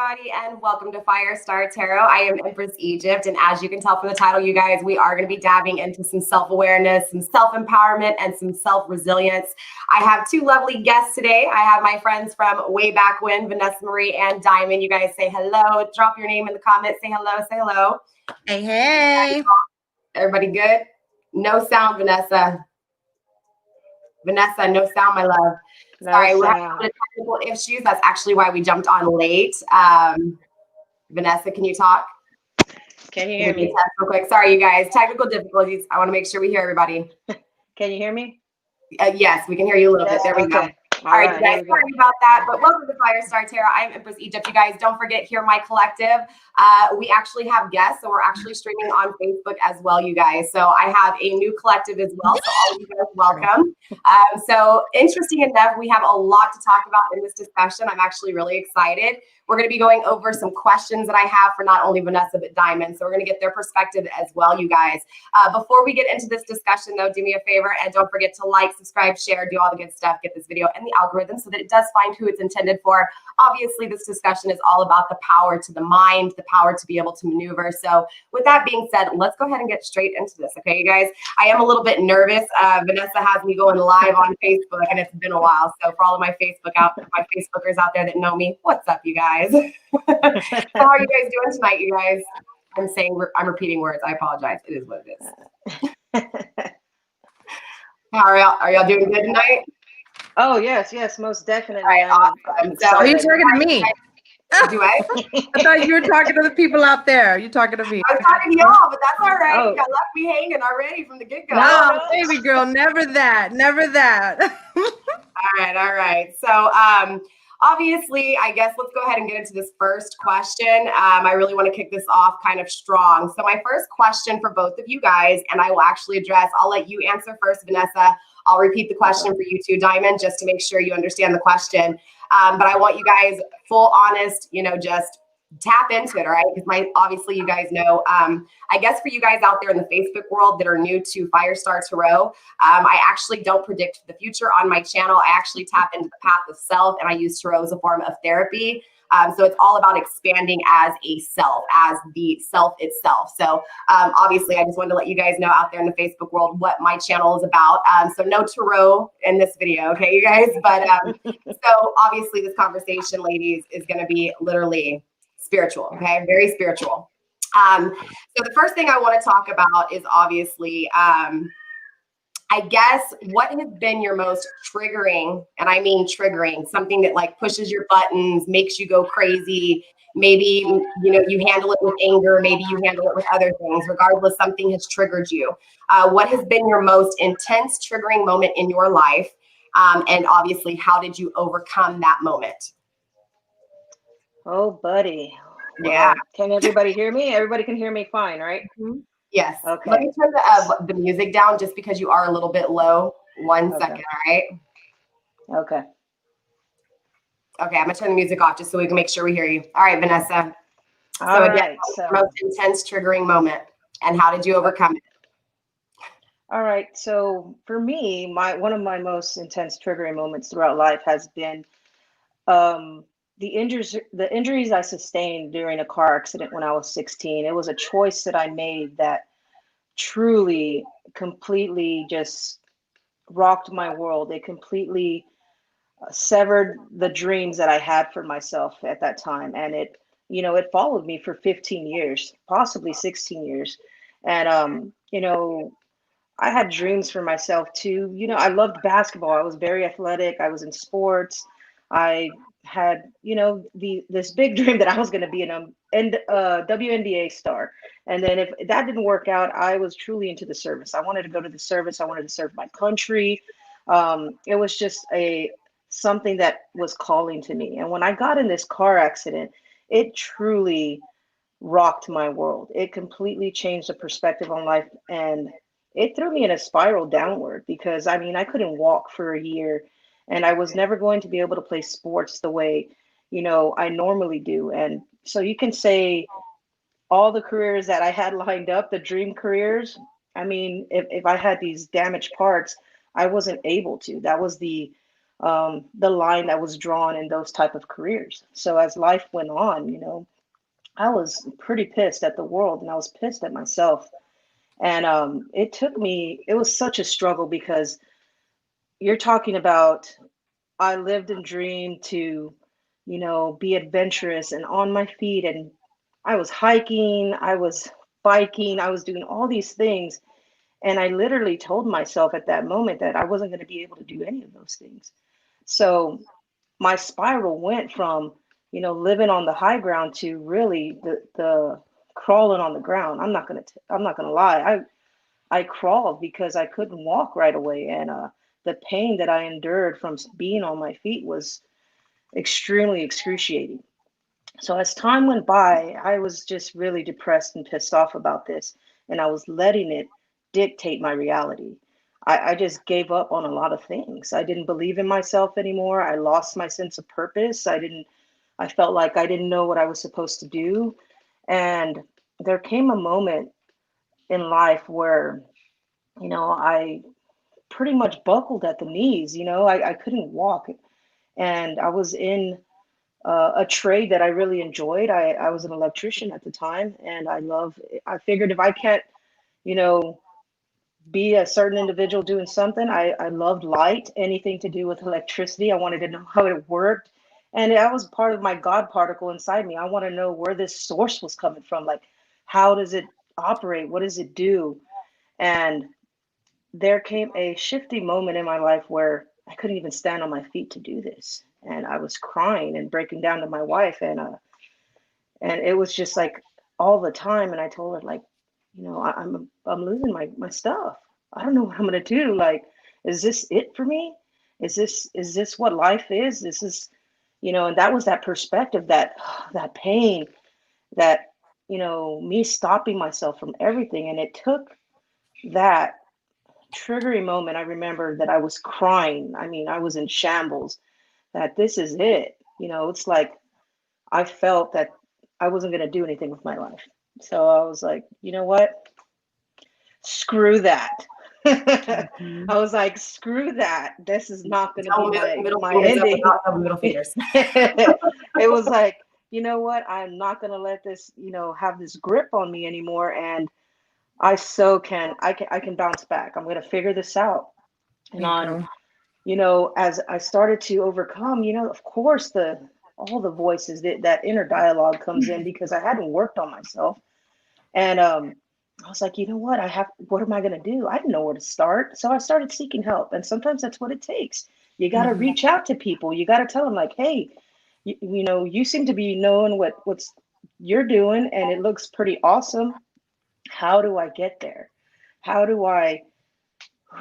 everybody, and welcome to Firestar Tarot. I am Empress Egypt, and as you can tell from the title, you guys, we are going to be dabbing into some self-awareness, some self-empowerment, and some self-resilience. I have two lovely guests today. I have my friends from way back when, Vanessa Marie and Diamond. You guys say hello. Drop your name in the comments. Say hello. Say hello. Hey, hey. Everybody good? No sound, Vanessa. Vanessa, no sound, my love. Sorry, we're having technical issues. That's actually why we jumped on late. Vanessa, can you talk? Can you hear me? Real quick. Sorry, you guys. Technical difficulties. I want to make sure we hear everybody. Can you hear me? Yes, we can hear you a little bit. There we go. All right, you guys, sorry about that, but welcome to Firestar Tarot. I'm Empress Egypt. You guys, don't forget, Hear My Collective. We actually have guests, so we're actually streaming on Facebook as well, you guys. So I have a new collective as well, so all of you guys, welcome. So interesting enough, we have a lot to talk about in this discussion. I'm actually really excited. We're going to be going over some questions that I have for not only Vanessa, but Diamond. So we're going to get their perspective as well, you guys. Before we get into this discussion, though, do me a favor and don't forget to like, subscribe, share, do all the good stuff, get this video in the algorithm so that it does find who it's intended for. Obviously, this discussion is all about the power to the mind, the power to be able to maneuver. So with that being said, let's go ahead and get straight into this. Okay, you guys, I am a little bit nervous. Vanessa has me going live on Facebook and it's been a while. So for all of my Facebookers out there that know me, what's up, you guys? How are you guys doing tonight, you guys? I'm repeating words. I apologize. It is what it is. How are y'all doing good tonight? Oh, yes, most definitely. All right, awesome. So are you talking to me? Do I? I thought you were talking to the people out there. You're talking to me. I was talking to y'all, but that's all right. Y'all left me hanging already from the get-go. No, baby girl, never that. Never that. All right. So obviously, I guess let's go ahead and get into this first question. I really want to kick this off kind of strong. So my first question for both of you guys, and I will actually address, I'll let you answer first, Vanessa. I'll repeat the question for you too, Diamond, just to make sure you understand the question. But I want you guys full honest, just tap into it, all right? Because obviously you guys know, I guess for you guys out there in the Facebook world that are new to Firestar Tarot, I actually don't predict the future on my channel. I actually tap into the path of self and I use Tarot as a form of therapy. So it's all about expanding as a self, as the self itself. So obviously, I just wanted to let you guys know out there in the Facebook world what my channel is about. So no tarot in this video, okay, you guys? But so obviously this conversation, ladies, is going to be literally spiritual, okay? Very spiritual. So the first thing I want to talk about is obviously I guess what has been your most triggering, and I mean triggering, something that like pushes your buttons, makes you go crazy. Maybe, you handle it with anger. Maybe you handle it with other things. Regardless, something has triggered you. What has been your most intense triggering moment in your life? And obviously, how did you overcome that moment? Oh, buddy. Well, yeah. Can everybody hear me? Everybody can hear me fine, right? Mm-hmm. Yes. Okay. Let me turn the music down just because you are a little bit low. One second, all right? Okay. Okay, I'm gonna turn the music off just so we can make sure we hear you. All right, Vanessa. All right. So most intense triggering moment, and how did you overcome it? All right. So for me, one of my most intense triggering moments throughout life has been the injuries I sustained during a car accident when I was 16. It was a choice that I made that truly, completely just rocked my world. It completely severed the dreams that I had for myself at that time. And it followed me for 15 years, possibly 16 years. And, I had dreams for myself too. I loved basketball. I was very athletic. I was in sports. I had, this big dream that I was going to be an WNBA star. And then if that didn't work out, I was truly into the service. I wanted to go to the service. I wanted to serve my country. It was just something that was calling to me. And when I got in this car accident, it truly rocked my world. It completely changed the perspective on life, and it threw me in a spiral downward because I couldn't walk for a year, and I was never going to be able to play sports the way, I normally do. And so you can say all the careers that I had lined up, the dream careers, if I had these damaged parts, I wasn't able to. That was the the line that was drawn in those type of careers. So as life went on, I was pretty pissed at the world and I was pissed at myself. And it was such a struggle because you're talking about, I lived and dreamed to, be adventurous and on my feet. And I was hiking, I was biking, I was doing all these things. And I literally told myself at that moment that I wasn't going to be able to do any of those things. So my spiral went from, living on the high ground to really the crawling on the ground. I'm not gonna lie. I crawled because I couldn't walk right away, and the pain that I endured from being on my feet was extremely excruciating. So as time went by, I was just really depressed and pissed off about this, and I was letting it dictate my reality. I just gave up on a lot of things. I didn't believe in myself anymore. I lost my sense of purpose. I felt like I didn't know what I was supposed to do. And there came a moment in life where, I pretty much buckled at the knees. I couldn't walk. And I was in a trade that I really enjoyed. I was an electrician at the time, and I figured if I can't, you know, be a certain individual doing something, I loved light, anything to do with electricity. I wanted to know how it worked. And that was part of my God particle inside me. I want to know where this source was coming from. Like, how does it operate? What does it do? And there came a shifty moment in my life where I couldn't even stand on my feet to do this. And I was crying and breaking down to my wife. And it was just like all the time. And I told her, like, I'm losing my stuff. I don't know what I'm gonna do. Like, is this it for me? Is this what life is? This is, and that was that perspective, that pain, that, me stopping myself from everything. And it took that triggering moment. I remember that I was crying. I mean, I was in shambles, that this is it. It's like I felt that I wasn't going to do anything with my life. So I was like, you know what? Screw that. I Mhm. was like, screw that. This is not going to No be middle my fingers up, ending. not no middle fingers. It was like, you know what? I'm not going to let this, have this grip on me anymore. And I can bounce back. I'm going to figure this out. And Me on, too. as I started to overcome, of course, all the voices, that inner dialogue comes in because I hadn't worked on myself. And I was like, you know what? What am I going to do? I didn't know where to start. So I started seeking help. And sometimes that's what it takes. You got to Mhm. reach out to people. You got to tell them, like, hey, you seem to be knowing what's you're doing, and it looks pretty awesome. How do I get there? How do I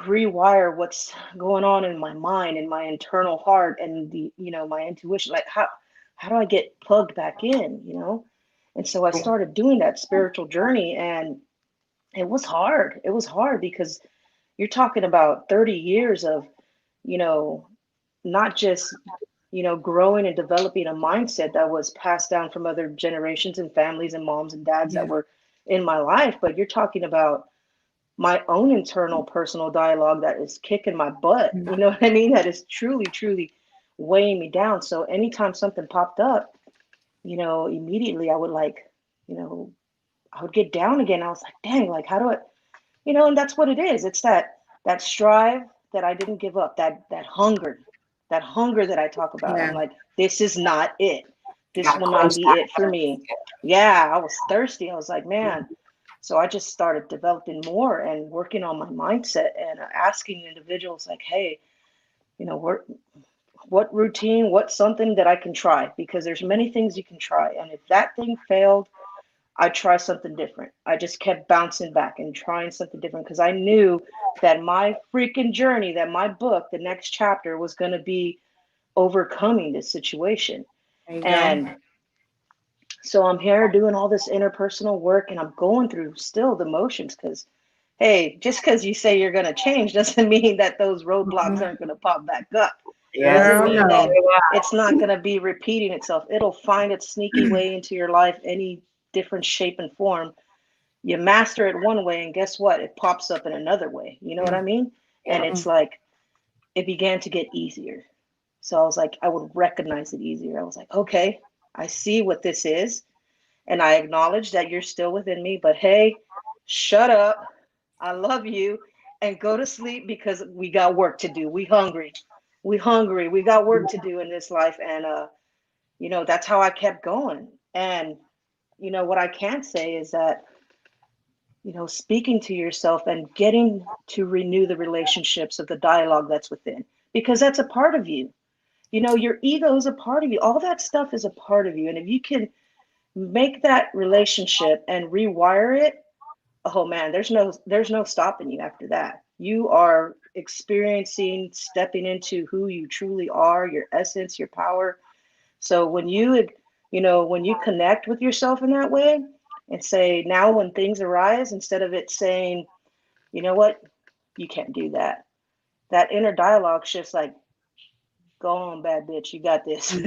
rewire what's going on in my mind and my internal heart and my intuition? Like, how do I get plugged back in? And so I started doing that spiritual journey, and it was hard. It was hard because you're talking about 30 years of, you know, not just, growing and developing a mindset that was passed down from other generations and families and moms and dads that Yeah. were in my life, but you're talking about my own internal personal dialogue that is kicking my butt. Mhm. You know what I mean? That is truly, truly weighing me down. So anytime something popped up, immediately I would you know, I would get down again. I was like, dang, like, how do I, and that's what it is. It's that strive that I didn't give up, that hunger that I talk about. I'm Yeah. like, this is not it. You This gotta will not quench be that it for thirst. me. Yeah, I was thirsty. I was like, man. So I just started developing more and working on my mindset and asking individuals like, hey, what routine, what's something that I can try? Because there's many things you can try. And if that thing failed, I try something different. I just kept bouncing back and trying something different because I knew that my freaking journey, that my book, the next chapter was going to be overcoming this situation. There you go. And so I'm here doing all this interpersonal work and I'm going through still the motions because, hey, just because you say you're going to change doesn't mean that those roadblocks Mhm. aren't going to pop back up. It Yes, doesn't Girl, mean say that no. that. it's not going to be repeating itself. It'll find its sneaky way into your life, any different shape and form. You master it one way, and guess what? It pops up in another way. You know what Yeah. I mean? And Yeah. it's Mm. like it began to get easier. So I was like, I would recognize it easier. I was like, okay, I see what this is. And I acknowledge that you're still within me, but hey, shut up. I love you, and go to sleep because we got work to do. We hungry. We hungry. We got work to do in this life. And that's how I kept going. And what I can say is that, speaking to yourself and getting to renew the relationships of the dialogue that's within, because that's a part of you. Your ego is a part of you. All that stuff is a part of you. And if you can make that relationship and rewire it, oh man, there's no stopping you after that. You are experiencing, stepping into who you truly are, your essence, your power. So when you connect with yourself in that way and say, now when things arise, instead of it saying, you know what, you can't do that, that inner dialogue shifts like, go on, bad bitch, you got this.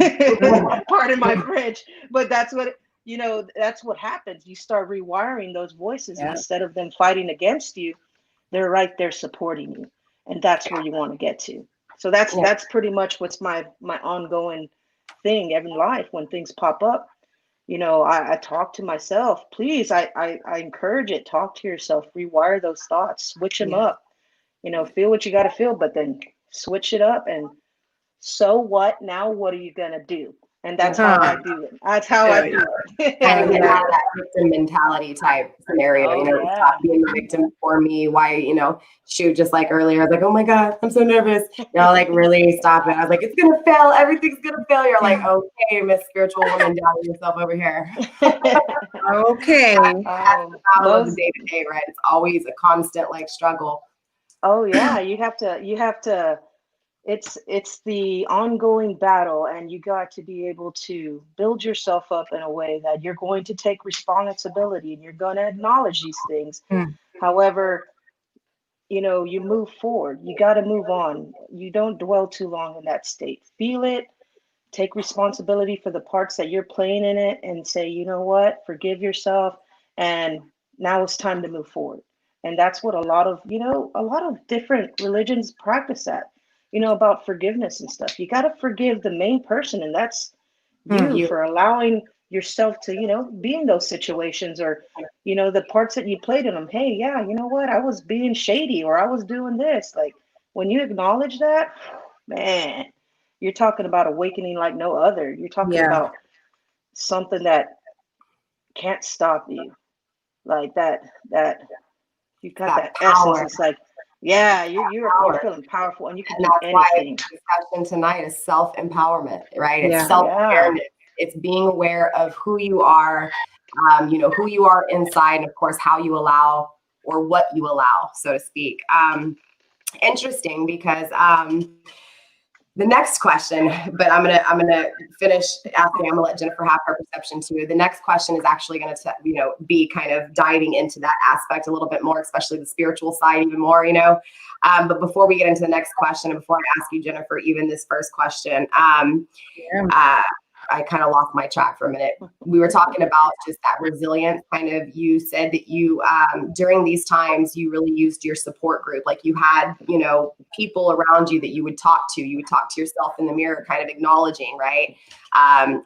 Pardon my French, but that's what happens. You start rewiring those voices. Yeah. Instead of them fighting against you, they're right there supporting you, and that's where you want to get to. So that's pretty much what's my ongoing thing in life. When things pop up, I talk to myself. Please, I encourage it. Talk to yourself, rewire those thoughts, switch them up. Feel what you got to feel, but then switch it up. And so what? Now what are you gonna do? And that's how I do it. That's how I do it. Kind of get out of that victim mentality type scenario, Oh, yeah. stop being the victim for me. Why, shoot, just like earlier, I was like, oh my God, I'm so nervous. Like really stop it. I was like, it's gonna fail. Everything's gonna fail. You're like, okay, Miss Spiritual Woman, doubting yourself over here. Okay. That's the battle of the day to day, right? It's always a constant struggle. Oh yeah, you have to. It's the ongoing battle, and you got to be able to build yourself up in a way that you're going to take responsibility and you're going to acknowledge these things. However, you move forward. You got to move on. You don't dwell too long in that state. Feel it, take responsibility for the parts that you're playing in it, and say, you know what, forgive yourself, and now it's time to move forward. And that's what a lot of different religions practice that, about forgiveness and stuff. You got to forgive the main person, and that's you for allowing yourself to, be in those situations, or, the parts that you played in them. Hey, yeah, you know what? I was being shady, or I was doing this. Like, when you acknowledge that, man, you're talking about awakening like no other. You're talking about something that can't stop you. Like that you got that power. essence. It's like, yeah, you're feeling powerful, and you can do anything. Why the discussion tonight is self-empowerment, right? It's self-awareness. It's being aware of who you are, who you are inside, and of course, how you allow, or what you allow, so to speak. Interesting, because the next question, but I'm gonna finish asking. I'm gonna let Jennifer have her perception too. The next question is actually gonna be kind of diving into that aspect a little bit more, especially the spiritual side even more. But before we get into the next question, and before I ask you, Jennifer, even this first question, I kind of lost my track for a minute. We were talking about just that resilience. Kind of, you said that you during these times you really used your support group. Like, you had people around you that you would talk to. You would talk to yourself in the mirror, kind of acknowledging, right?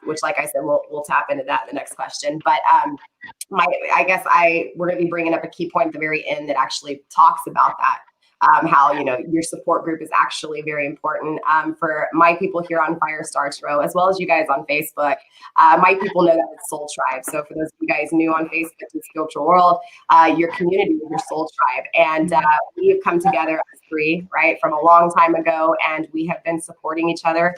Which, like I said, we'll tap into that in the next question. But we're going to be bringing up a key point at the very end that actually talks about that. How your support group is actually very important for my people here on Firestar Tarot, as well as you guys on Facebook. My people know that it's Soul Tribe. So for those of you guys new on Facebook to Spiritual World, your community is your Soul Tribe, and we have come together as three, right, from a long time ago, and we have been supporting each other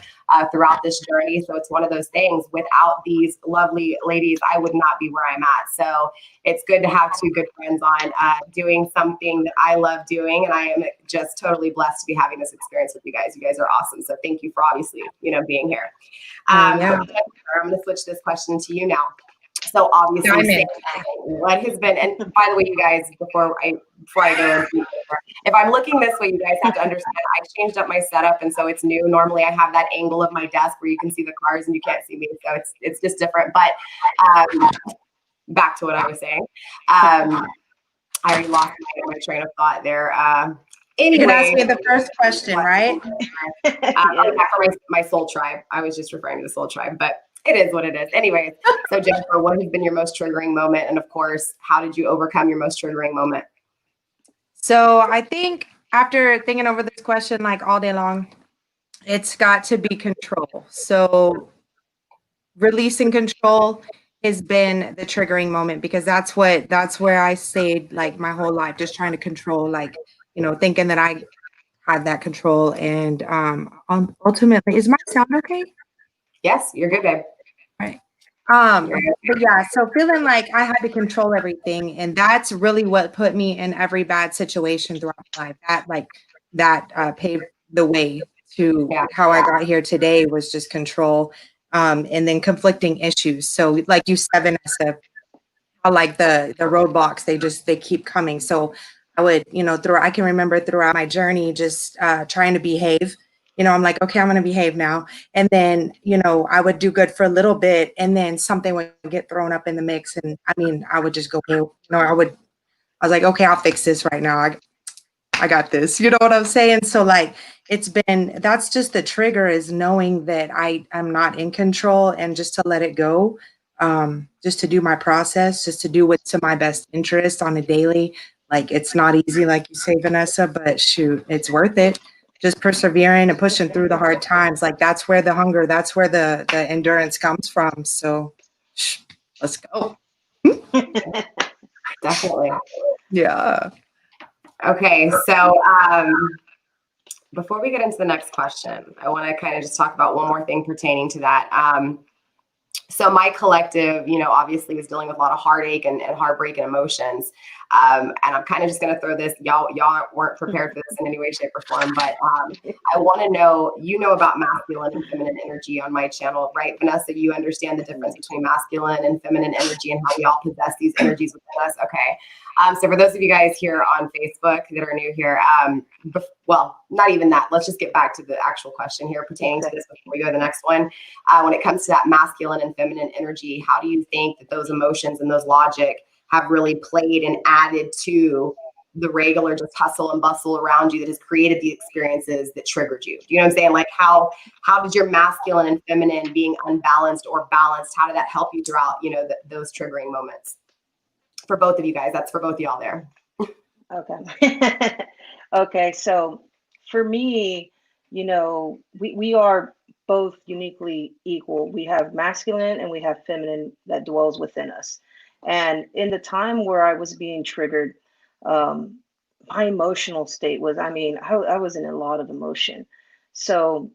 throughout this journey. So it's one of those things. Without these lovely ladies, I would not be where I'm at. So it's good to have two good friends on doing something that I love doing, and I am just totally blessed to be having this experience with you guys. You guys are awesome. So thank you for obviously, being here. I'm going to switch this question to you now. So obviously, what has been, and by the way, you guys, before I go, if I'm looking this way, you guys have to understand, I changed up my setup, and so it's new. Normally I have that angle of my desk where you can see the cars and you can't see me. So it's just different. But back to what I was saying. I already lost my train of thought there. You can ask Anyway, me the first question, right? I'll be back for my soul tribe. I was just referring to the soul tribe, but it is what it is. Anyways, so Jennifer, what has been your most triggering moment? And of course, how did you overcome your most triggering moment? So I think after thinking over this question like all day long, it's got to be control. So releasing control has been the triggering moment because that's where I stayed like my whole life, just trying to control, like, thinking that I had that control. And ultimately, is my sound okay? Yes, you're good, babe. Right. You're good. But yeah, so feeling like I had to control everything, and that's really what put me in every bad situation throughout my life. That paved the way to Yeah. how I got here today, was just control, and then conflicting issues. So like you said, Vanessa, how like the roadblocks, they keep coming. So I would, I can remember throughout my journey just trying to behave. I'm like, okay, I'm going to behave now. And then, I would do good for a little bit, and then something would get thrown up in the mix. And I mean, I would just go, I was like, okay, I'll fix this right now. I got this. You know what I'm saying? So like, that's just the trigger, is knowing that I'm not in control, and just to let it go, just to do my process, just to do what's to my best interest on a daily. Like, it's not easy, like you say, Vanessa, but shoot, it's worth it. Just persevering and pushing through the hard times. Like, that's where the hunger, that's where the endurance comes from. So let's go. Definitely. Yeah. Okay, so before we get into the next question, I want to kind of just talk about one more thing pertaining to that. So my collective, obviously is dealing with a lot of heartache and heartbreak and emotions. And I'm kind of just going to throw this. Y'all weren't prepared for this in any way, shape, or form. But I want to know, about masculine and feminine energy on my channel, right? Vanessa, you understand the difference between masculine and feminine energy and how we all possess these energies within us. Okay. So for those of you guys here on Facebook that are new here, well, not even that. Let's just get back to the actual question here pertaining to this before we go to the next one. When it comes to that masculine and feminine energy, how do you think that those emotions and those logic have really played and added to the regular just hustle and bustle around you that has created the experiences that triggered you? Do you know what I'm saying? Like, how did your masculine and feminine being unbalanced or balanced, how did that help you throughout, those triggering moments? For both of you guys, that's for both of y'all there. Okay. Okay. So for me, we are both uniquely equal. We have masculine and we have feminine that dwells within us. And in the time where I was being triggered, my emotional state was, I was in a lot of emotion. So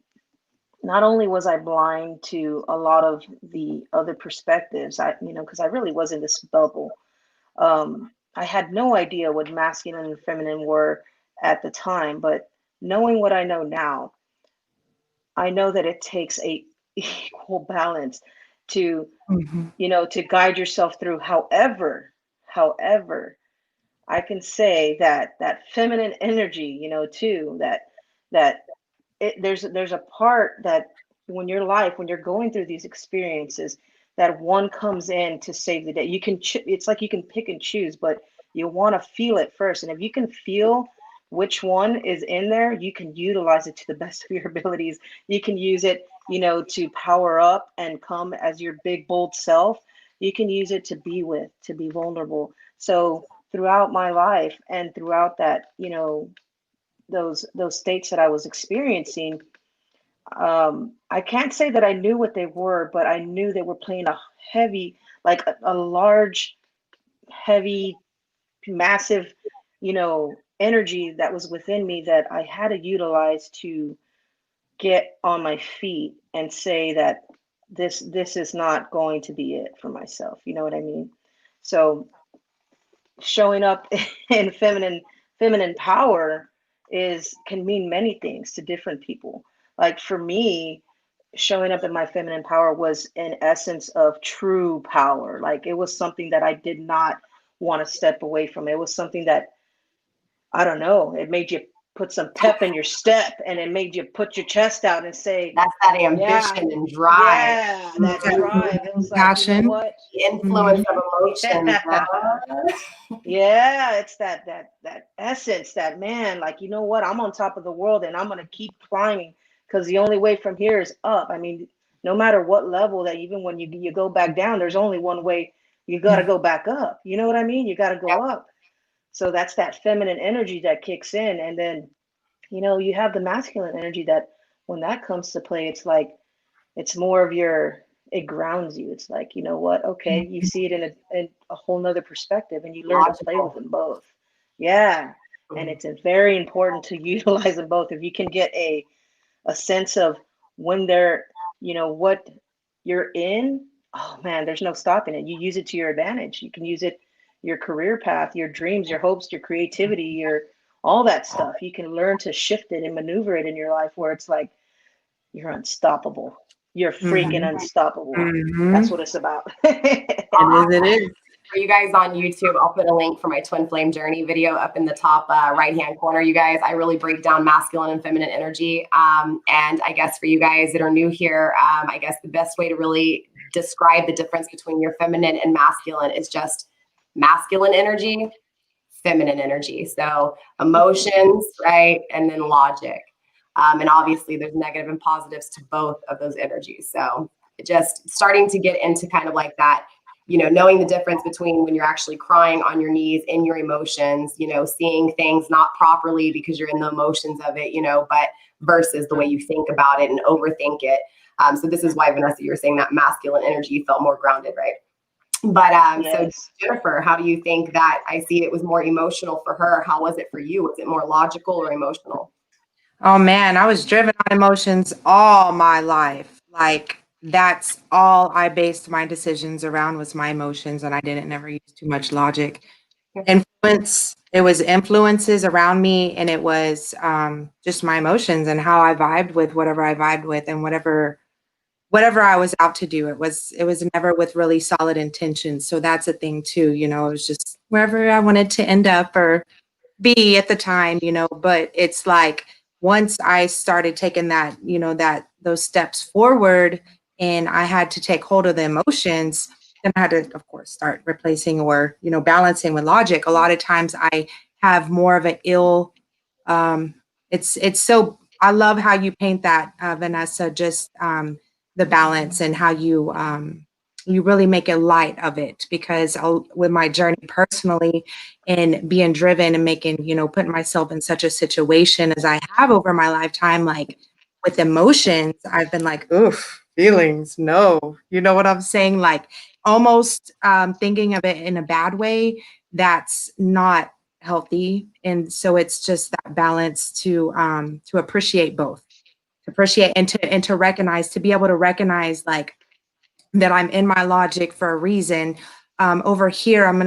not only was I blind to a lot of the other perspectives, because I really was in this bubble. I had no idea what masculine and feminine were at the time, but knowing what I know now, I know that it takes a equal balance to, Mhm. to guide yourself through. However, I can say that feminine energy, too, that there's a part that when you're going through these experiences, that one comes in to save the day. It's like you can pick and choose, but you want to feel it first. And if you can feel which one is in there, you can utilize it to the best of your abilities. You can use it, to power up and come as your big, bold self. You can use it to be with, to be vulnerable. So throughout my life and throughout that, those states that I was experiencing, I can't say that I knew what they were, but I knew they were playing a heavy, like a large, heavy, massive, energy that was within me that I had to utilize to get on my feet and say that this is not going to be it for myself. You know what I mean? So showing up in feminine power can mean many things to different people. Like for me, showing up in my feminine power was an essence of true power. Like it was something that I did not want to step away from. It was something that, I don't know, it made you put some pep in your step, and it made you put your chest out and say, That's that yeah, ambition and drive. yeah, that drive. It was like, you know Passion. what? The influence of emotions. Yeah, it's that essence, that man, like, you know what? I'm on top of the world and I'm gonna keep climbing because the only way from here is up. I mean, no matter what level, that even when you go back down, there's only one way. You got to go back up. You know what I mean? You got to go up. So that's that feminine energy that kicks in, and then you have the masculine energy that when that comes to play, it's like it's more of it grounds you. It's like, you know what? Okay, you see it in a whole nother perspective, and you learn to play with them both. Yeah, and it's very important to utilize them both. If you can get a sense of when they're, what you're in, oh man, there's no stopping it. You use it to your advantage. You can use it, your career path, your dreams, your hopes, your creativity, your all that stuff. You can learn to shift it and maneuver it in your life where it's like you're unstoppable. You're freaking unstoppable. That's what it's about. It is. For you guys on YouTube, I'll put a link for my twin flame journey video up in the top right-hand corner. You guys, I really break down masculine and feminine energy. And I guess for you guys that are new here, I guess the best way to really describe the difference between your feminine and masculine is just masculine energy, feminine energy. So emotions, right? And then logic. And obviously there's negative and positives to both of those energies. So just starting to get into kind of like that, knowing the difference between when you're actually crying on your knees in your emotions, seeing things not properly because you're in the emotions of it, but versus the way you think about it and overthink it. So this is why, Vanessa, you were saying that masculine energy felt more grounded, right? But So Jennifer, how do you think that? I see it was more emotional for her. How was it for you? Was it more logical or emotional? Oh man, I was driven on emotions all my life. Like that's all I based my decisions around was my emotions, and I didn't never use too much logic. Influence, it was influences around me, and it was just my emotions and how I vibed with whatever I vibed with, and whatever I was out to do. It was never with really solid intentions. So that's a thing too. It was just wherever I wanted to end up or be at the time. But it's like once I started taking that, those steps forward, and I had to take hold of the emotions, then I had to, of course, start replacing or, balancing with logic. A lot of times I have more of an it's so, I love how you paint that, Vanessa, just the balance and how you really make a light of it, because with my journey personally and being driven and making, putting myself in such a situation as I have over my lifetime, like with emotions, I've been like, oof, feelings, no. You know what I'm saying? Like almost thinking of it in a bad way, that's not healthy. And so it's just that balance to appreciate both, to appreciate and to recognize, to be able to recognize like that I'm in my logic for a reason. Over here, I'm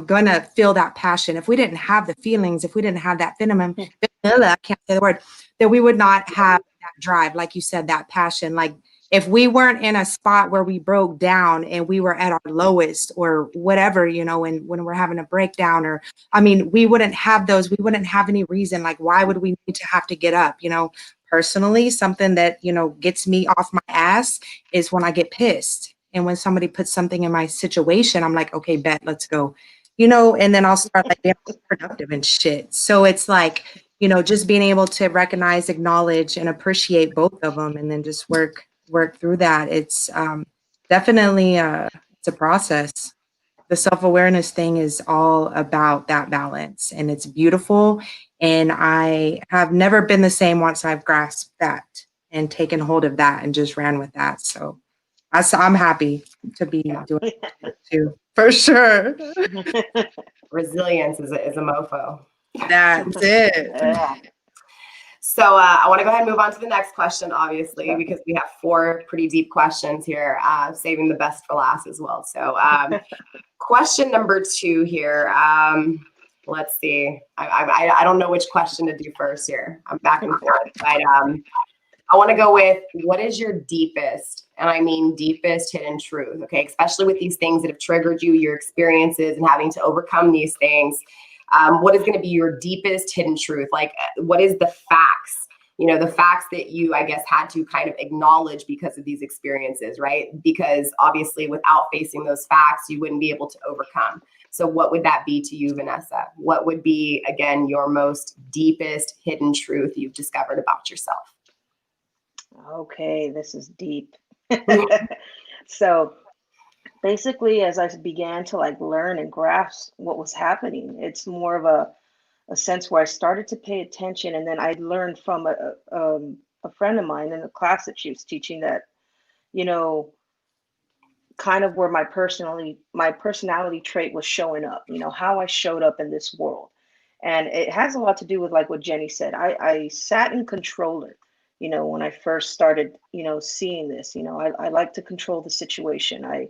gonna feel that passion. If we didn't have the feelings, if we didn't have that venom, I can't say the word, that we would not have that drive, like you said, that passion. Like if we weren't in a spot where we broke down and we were at our lowest or whatever, when we're having a breakdown, or we wouldn't have those. We wouldn't have any reason. Like why would we need to have to get up? Personally, something that gets me off my ass is when I get pissed. And when somebody puts something in my situation, I'm like, okay, bet, let's go, and then I'll start like being productive and shit. So it's like, just being able to recognize, acknowledge, and appreciate both of them, and then just work through that. It's definitely it's a process. The self-awareness thing is all about that balance, and it's beautiful. And I have never been the same once I've grasped that and taken hold of that and just ran with that. So I'm happy to be doing it too, for sure. Resilience is a mofo. That's it. Yeah. So I want to go ahead and move on to the next question, obviously, because we have 4 pretty deep questions here, saving the best for last as well. So question number 2 here. Let's see. I don't know which question to do first here. I'm back and forth. But I want to go with, what is your deepest, and I mean deepest, hidden truth? Okay, especially with these things that have triggered you, your experiences, and having to overcome these things. what is going to be your deepest hidden truth? Like, what is the facts? The facts that you, I guess, had to kind of acknowledge because of these experiences, right? Because obviously without facing those facts, you wouldn't be able to overcome. So what would that be to you, Vanessa? What would be, again, your most deepest hidden truth you've discovered about yourself? Okay, this is deep. So basically, as I began to like learn and grasp what was happening, it's more of a sense where I started to pay attention, and then I learned from a friend of mine in the class that she was teaching that, you know, kind of where my personality trait was showing up, how I showed up in this world. And it has a lot to do with like what Jenny said. I sat in controller, when I first started, seeing this. I like to control the situation. I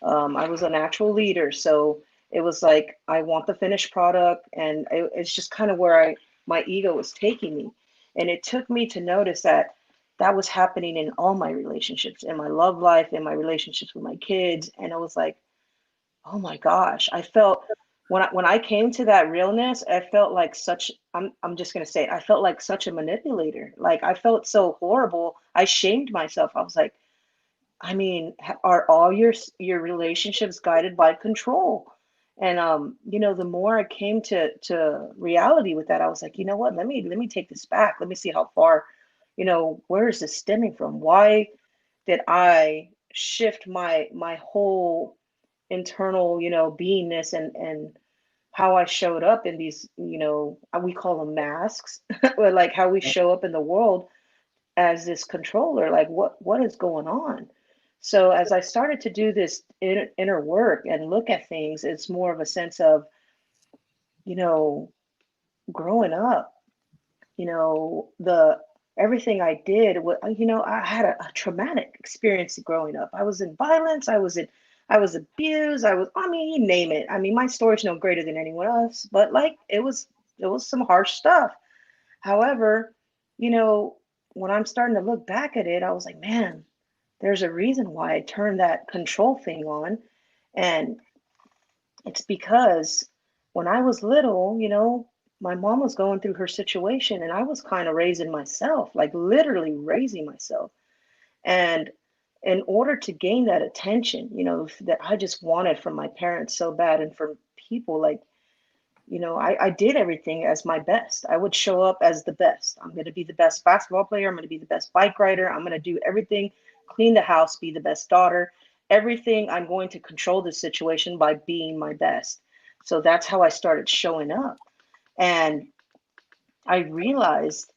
was a natural leader, so it was like I want the finished product, and it's just kind of where my ego was taking me. And it took me to notice that that was happening in all my relationships, in my love life, in my relationships with my kids. And I was like, oh my gosh, I felt when I came to that realness, I felt like I'm just gonna say it, I felt like such a manipulator. Like I felt so horrible. I shamed myself. I was like, I mean, are all your relationships guided by control? And the more I came to reality with that, I was like, you know what? Let me take this back. Let me see how far, where is this stemming from? Why did I shift my whole internal, beingness and how I showed up in these, we call them masks, or like how we show up in the world as this controller, like what is going on? So as I started to do this inner work and look at things, it's more of a sense of, you know, growing up, the everything I did, I had a traumatic experience growing up. I was in violence, I was abused, I mean, you name it. I mean, my story's no greater than anyone else, but like it was some harsh stuff. However, you know, when I'm starting to look back at it, I was like, man, there's a reason why I turned that control thing on. And it's because when I was little, my mom was going through her situation and I was kind of raising myself, like literally raising myself. And in order to gain that attention, that I just wanted from my parents so bad and from people, like, I did everything as my best. I would show up as the best. I'm going to be the best basketball player. I'm going to be the best bike rider. I'm going to do everything, clean the house, be the best daughter. Everything, I'm going to control the situation by being my best. So that's how I started showing up. And I realized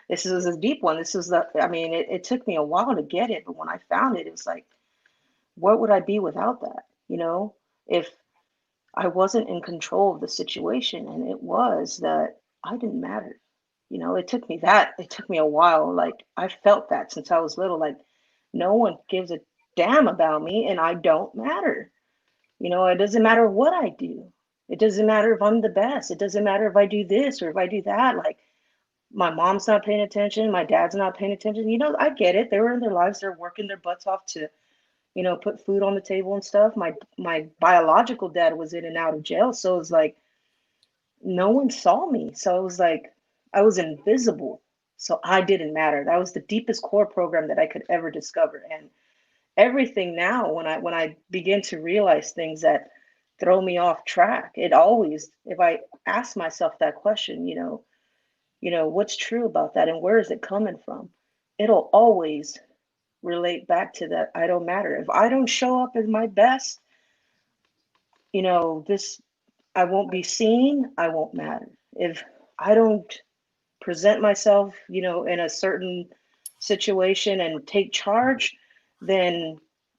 this is a deep one. I mean, it took me a while to get it, but when I found it, it was like, what would I be without that? If I wasn't in control of the situation, and it was that I didn't matter. It took me a while. Like I felt that since I was little, like no one gives a damn about me and I don't matter. It doesn't matter what I do. It doesn't matter if I'm the best. It doesn't matter if I do this or if I do that. Like my mom's not paying attention, my dad's not paying attention. I get it. They were in their lives, they're working their butts off to put food on the table and stuff. My biological dad was in and out of jail, so it was like no one saw me. So it was like I was invisible. So I didn't matter. That was the deepest core program that I could ever discover. And everything now, when I begin to realize things that throw me off track, it always, if I ask myself that question, what's true about that and where is it coming from? It'll always relate back to that I don't matter. If I don't show up as my best, this I won't be seen, I won't matter. If I don't present myself, in a certain situation and take charge, then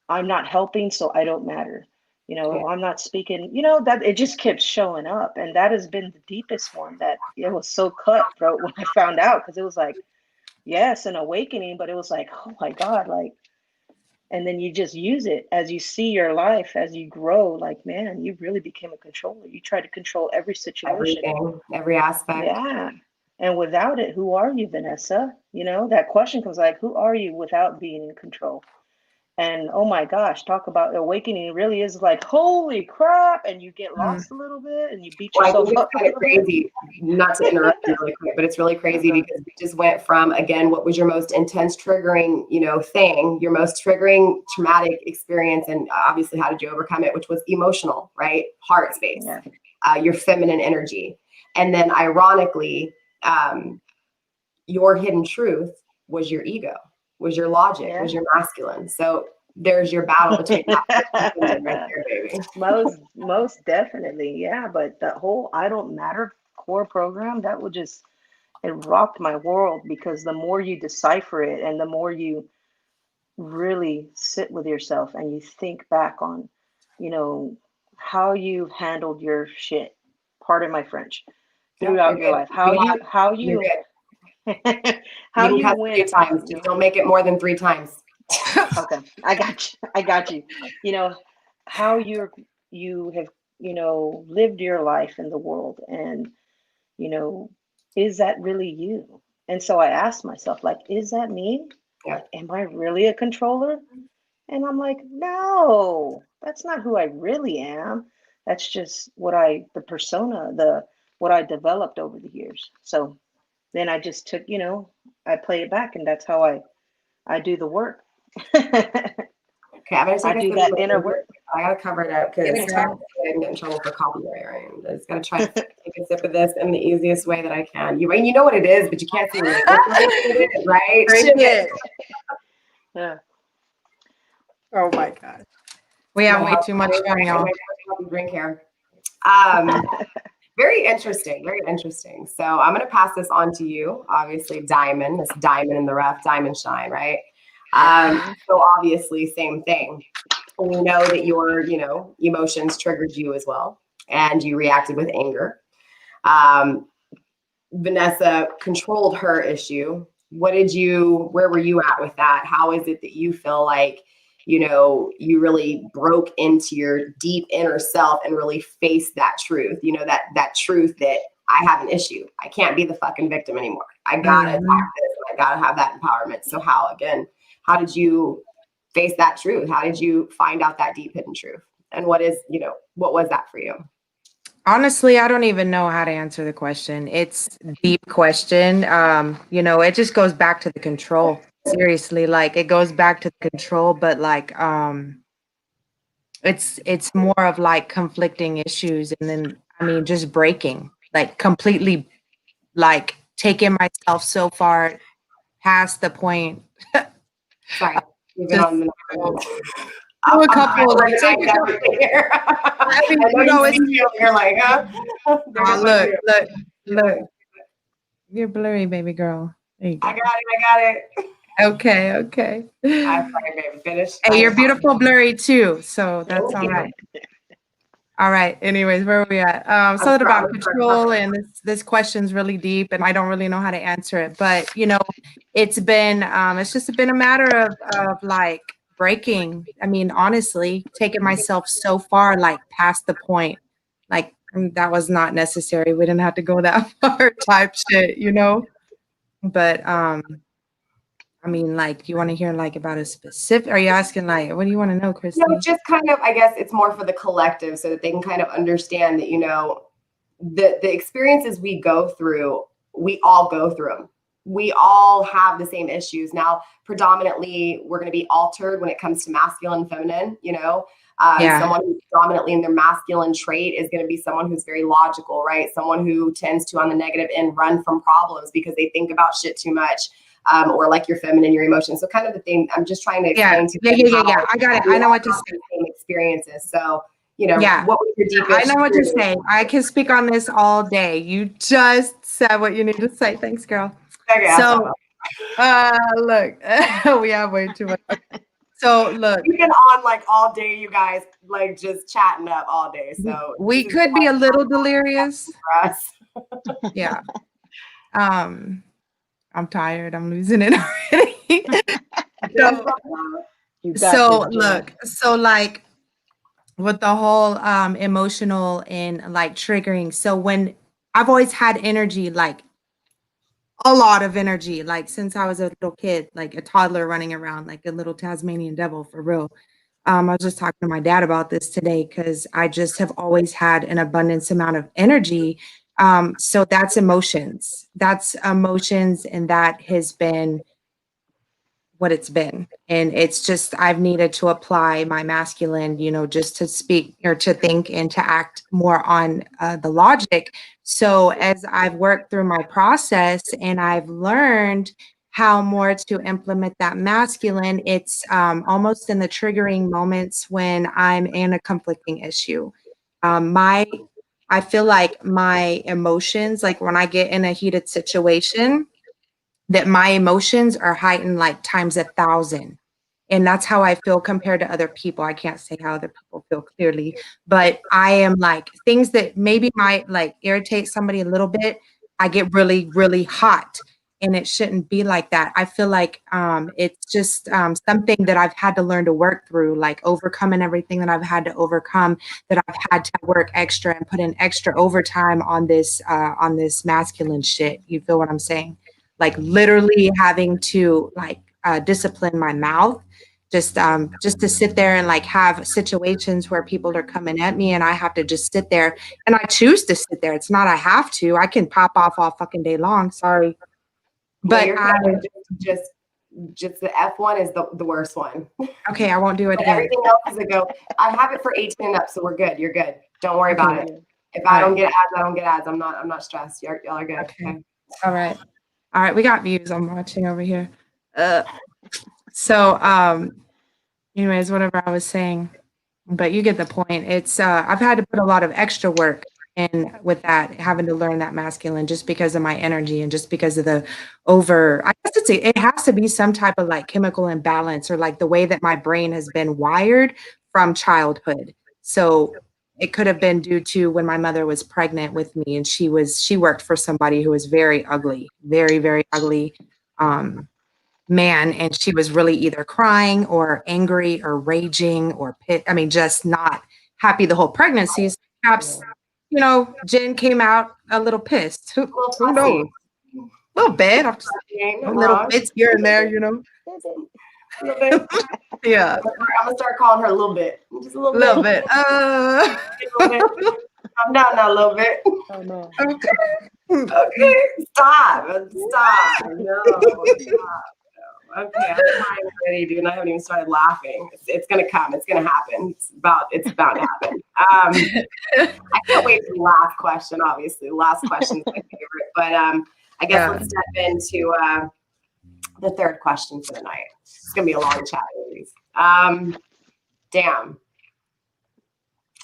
I'm not helping, so I don't matter. If I'm not speaking, that it just kept showing up. And that has been the deepest one, that it was so cutthroat when I found out, because it was like, yes, an awakening, but it was like, oh my God, like, and then you just use it as you see your life as you grow. Like, man, you really became a controller. You try to control every situation. Everything, every aspect. Yeah. And without it, who are you, Vanessa? That question comes like, who are you without being in control? And oh my gosh, talk about awakening. It really is like, holy crap. And you get Mm. lost a little bit and you beat Well, I yourself think it's up a kind of little bit. crazy, not to interrupt you really quick, but it's really crazy Okay. because we just went from, again, what was your most intense triggering, thing, your most triggering traumatic experience, and obviously how did you overcome it, which was emotional, right? Heart space, Yeah. your feminine energy. And then ironically, your hidden truth was your ego, was your logic, Yeah. was your masculine. So there's your battle between masculine and feminine right there, baby. Most definitely. Yeah. But the whole I don't matter core program, that would just, it rocked my world because the more you decipher it and the more you really sit with yourself and you think back on, you know, how you've handled your shit, pardon my French, No, you're throughout your good. life, You're good. You how can you cuss a few went, times. you Just know, don't make it more than 3 times. okay, I got you, I got you, you know, how you have, lived your life in the world, and you know, is that really you? And so I asked myself, like, is that me? Yeah. Like, am I really a controller? And I'm like, no, that's not who I really am. That's just the persona, what I developed over the years. So then I just took, I play it back, and that's how I do the work. Okay, I'm gonna I take a do sip of that my inner drink. work. I gotta cover it up Get because it, I girl. can get in trouble for copyright. Right? I just gotta try to take a sip of this in the easiest way that I can. You know what it is, but you can't see the label for it, right? Drink Shit. it. Yeah. Oh my God. We It's have my way healthy too much drink, going my on. first healthy drink here. Um, very interesting, very interesting. So I'm gonna pass this on to you. Obviously, diamond, this diamond in the rough, diamond shine, right? So obviously, same thing. We know that your, emotions triggered you as well, and you reacted with anger. Um, Vanessa controlled her issue. Where were you at with that? How is it that you feel like, you really broke into your deep inner self and really faced that truth, that truth that I have an issue. I can't be the fucking victim anymore. I gotta attack Mhm. this and I gotta have that empowerment. So how did you face that truth? How did you find out that deep hidden truth? And what was that for you? Honestly, I don't even know how to answer the question. It's a deep question. It just goes back to the control. Seriously, like it goes back to the control, but like it's more of like conflicting issues, and then I mean just breaking, like completely, like taking myself so far past the point. Sorry, you've been Just on the do a I'm couple, like take organized yourself. everything here. I mean, I know you see me over here like, huh? There goes my look, video. look, you're blurry, baby girl. There you I go. got it. Okay. I'm sorry, baby. Finish. Hey, you're beautiful blurry too, so that's Thank all you. right. All right. Anyways, where are we at? I'm Something about proud. control, and this question's really deep, and I don't really know how to answer it. But it's just been a matter of like breaking. I mean, honestly, taking myself so far, like past the point, like that was not necessary. We didn't have to go that far, type shit. But I mean, like, you want to hear like about a specific? Are you asking like, what do you want to know, Christy? Just kind of, I guess it's more for the collective so that they can kind of understand that, the experiences we go through, we all go through them. We all have the same issues. Now, predominantly, we're going to be altered when it comes to masculine and feminine, Yeah. Someone who's dominantly in their masculine trait is going to be someone who's very logical, right? Someone who tends to, on the negative end, run from problems because they think about shit too much. Or like your feminine, your emotions. So kind of the thing I'm just trying to explain to you. Yeah. I got it. I know what to say. Same experiences. So, Yeah. what was your deepest? I know what you're saying. I can speak on this all day. You just said what you need to say. Thanks, girl. Okay, So, look, we have way too much. So, look, we've been on like all day, you guys, like just chatting up all day. So we could be a little delirious. for us. Yeah. I'm tired. I'm losing it already. You got So this, Jen. look, so like with the whole emotional and like triggering. So when I've always had energy, like a lot of energy, like since I was a little kid, like a toddler running around like a little Tasmanian devil for real. I was just talking to my dad about this today because I just have always had an abundance amount of energy. So that's emotions. That's emotions, and that has been what it's been. And it's just, I've needed to apply my masculine, just to speak or to think and to act more on the logic. So as I've worked through my process and I've learned how more to implement that masculine, it's almost in the triggering moments when I'm in a conflicting issue. I feel like my emotions, like when I get in a heated situation, that my emotions are heightened like times 1,000. And that's how I feel compared to other people. I can't say how other people feel clearly, but I am like things that maybe might like irritate somebody a little bit. I get really, really hot, and it shouldn't be like that. I feel like it's just something that I've had to learn to work through, like overcoming everything that I've had to overcome, that I've had to work extra and put in extra overtime on this masculine shit. You feel what I'm saying? Like literally having to like discipline my mouth, just to sit there and like have situations where people are coming at me and I have to just sit there, and I choose to sit there. It's not I have to. I can pop off all fucking day long. Sorry. No, But you're I good. Just the F1 is the worst one. okay, I won't do it But again. everything else is a go. I have it for 18 and up, so we're good. You're good. Don't worry about Okay. it. If I don't get ads, I don't get ads. I'm not stressed. Y'all are good. Okay. Okay. All right. All right, we got views. I'm watching over here. So anyways, whatever I was saying, but you get the point. It's I've had to put a lot of extra work in with that, having to learn that masculine just because of my energy and just because of the I guess it has to be some type of like chemical imbalance or like the way that my brain has been wired from childhood. So it could have been due to when my mother was pregnant with me and she worked for somebody who was very ugly, very, very ugly. Man, and she was really either crying or angry or raging or just not happy the whole pregnancy. So perhaps, Jen came out a little pissed. A little Who knows? fussy. A little bit. Ain't no Little wrong. bits here and there, A little bit. Yeah, I'm gonna start calling her a little bit. Just a a little little bit. bit. A little bit. I'm down now a little bit. Oh no. Okay. Okay. Stop. Stop. No. Stop. Okay, I'm trying already, dude, and I haven't even started laughing. It's gonna come. It's gonna happen. It's about to happen. I can't wait for the last question. Obviously, the last question is my favorite. But I guess let's step into the third question for the night. It's gonna be a long chat, ladies. Damn.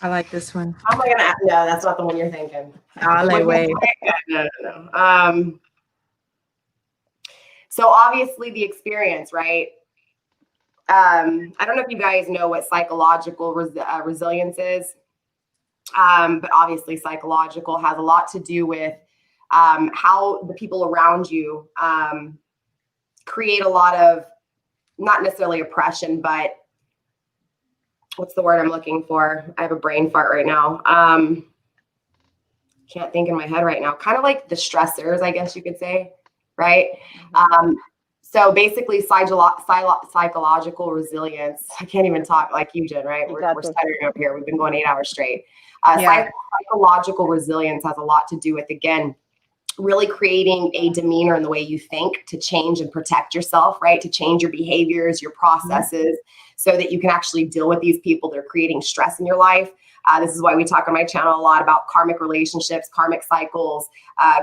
I like this one. How am I gonna? No, that's not the one you're thinking. Wait. No. So obviously the experience, right? I don't know if you guys know what psychological resilience is, but obviously psychological has a lot to do with how the people around you create a lot of, not necessarily oppression, but what's the word I'm looking for? I have a brain fart right now. Can't think in my head right now. Kind of like the stressors, I guess you could say. Right. So basically psychological resilience. I can't even talk like you did, right? We're stuttering up here. We've been going 8 hours straight. Psychological resilience has a lot to do with, again, really creating a demeanor in the way you think to change and protect yourself, right? To change your behaviors, your processes, so that you can actually deal with these people that are creating stress in your life. This is why we talk on my channel a lot about karmic relationships, karmic cycles,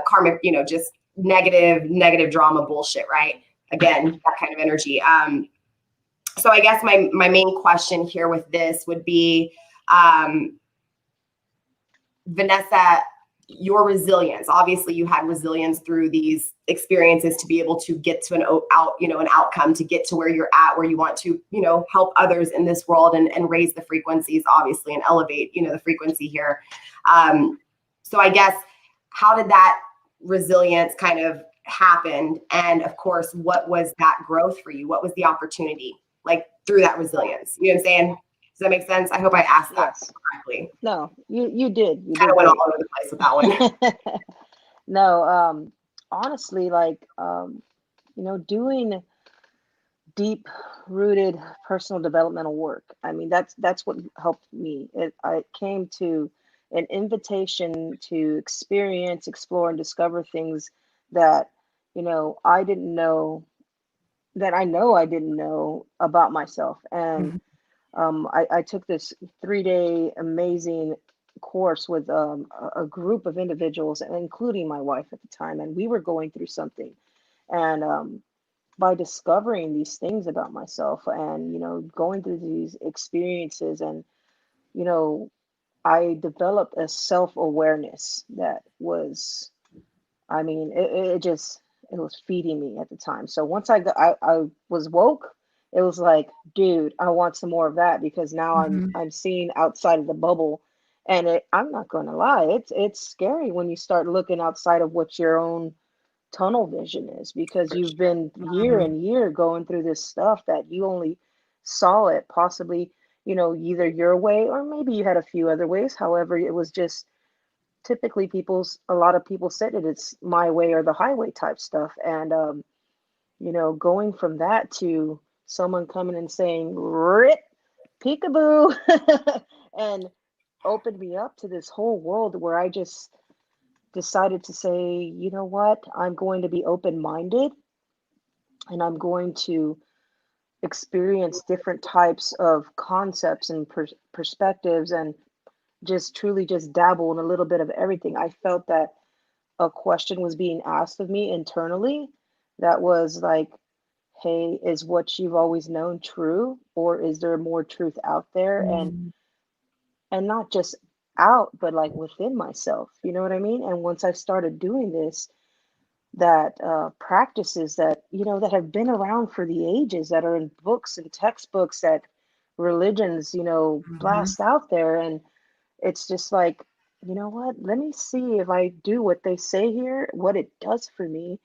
karmic, just negative drama bullshit, right? Again, that kind of energy. So I guess my main question here with this would be, Vanessa, your resilience. Obviously, you had resilience through these experiences to be able to get to an outcome, to get to where you're at, where you want to, help others in this world and raise the frequencies, obviously, and elevate, the frequency here. So I guess, how did that resilience kind of happened? And of course, what was that growth for you? What was the opportunity like through that resilience? You know what I'm saying? Does that make sense? I hope I asked that correctly. No, you did. You kind of went all over the place with that one. No, honestly like doing deep rooted personal developmental work. I mean, that's what helped me. I came to an invitation to experience, explore, and discover things that I didn't know, that I know I didn't know about myself. And Mhm. I took this 3-day amazing course with a group of individuals, including my wife at the time, and we were going through something. And by discovering these things about myself and going through these experiences, and you know I developed a self-awareness that was, I mean, it just, it was feeding me at the time. So once I was woke, it was like, dude, I want some more of that, because now Mhm. I'm seeing outside of the bubble. And I'm not going to lie, it's scary when you start looking outside of what your own tunnel vision is, because For you've sure. been year Mhm. and year going through this stuff that you only saw it possibly, either your way, or maybe you had a few other ways. However, it was just typically a lot of people said it's my way or the highway type stuff. And going from that to someone coming and saying rip peekaboo and opened me up to this whole world where I just decided to say, you know what, I'm going to be open minded, and I'm going to experience different types of concepts and perspectives, and just truly just dabble in a little bit of everything. I felt that a question was being asked of me internally that was like, hey, is what you've always known true, or is there more truth out there? Mhm. And not just out, but like within myself, you know what I mean? And once I started doing this, that practices that that have been around for the ages, that are in books and textbooks, that religions Mhm. blast out there, and it's just like, you know what, let me see if I do what they say here, what it does for me.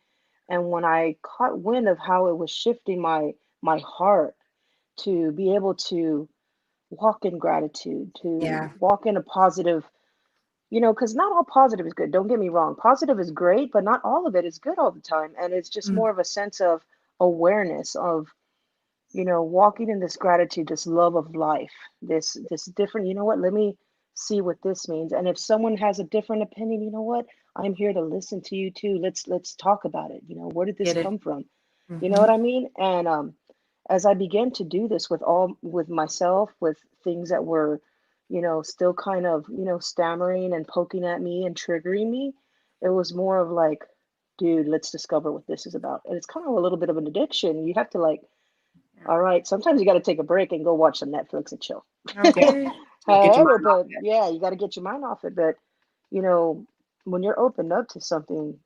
And when I caught wind of how it was shifting my heart to be able to walk in gratitude, to Yeah. walk in a positive, because not all positive is good. Don't get me wrong. Positive is great, but not all of it is good all the time. And it's just Mm. more of a sense of awareness of, walking in this gratitude, this love of life, this different, you know what, let me see what this means. And if someone has a different opinion, you know what, I'm here to listen to you too. Let's talk about it. Where did this Get it. come from? You know what Mhm. I mean? And as I began to do this with myself, with things that were, still kind of, stammering and poking at me and triggering me, it was more of like, dude, let's discover what this is about. And it's kind of a little bit of an addiction. You have to like, all right, sometimes you got to take a break and go watch some Netflix and chill. Yeah. Okay. Get your However, mind off but it. yeah, you got to get your mind off it. But, you know, when you're opened up to something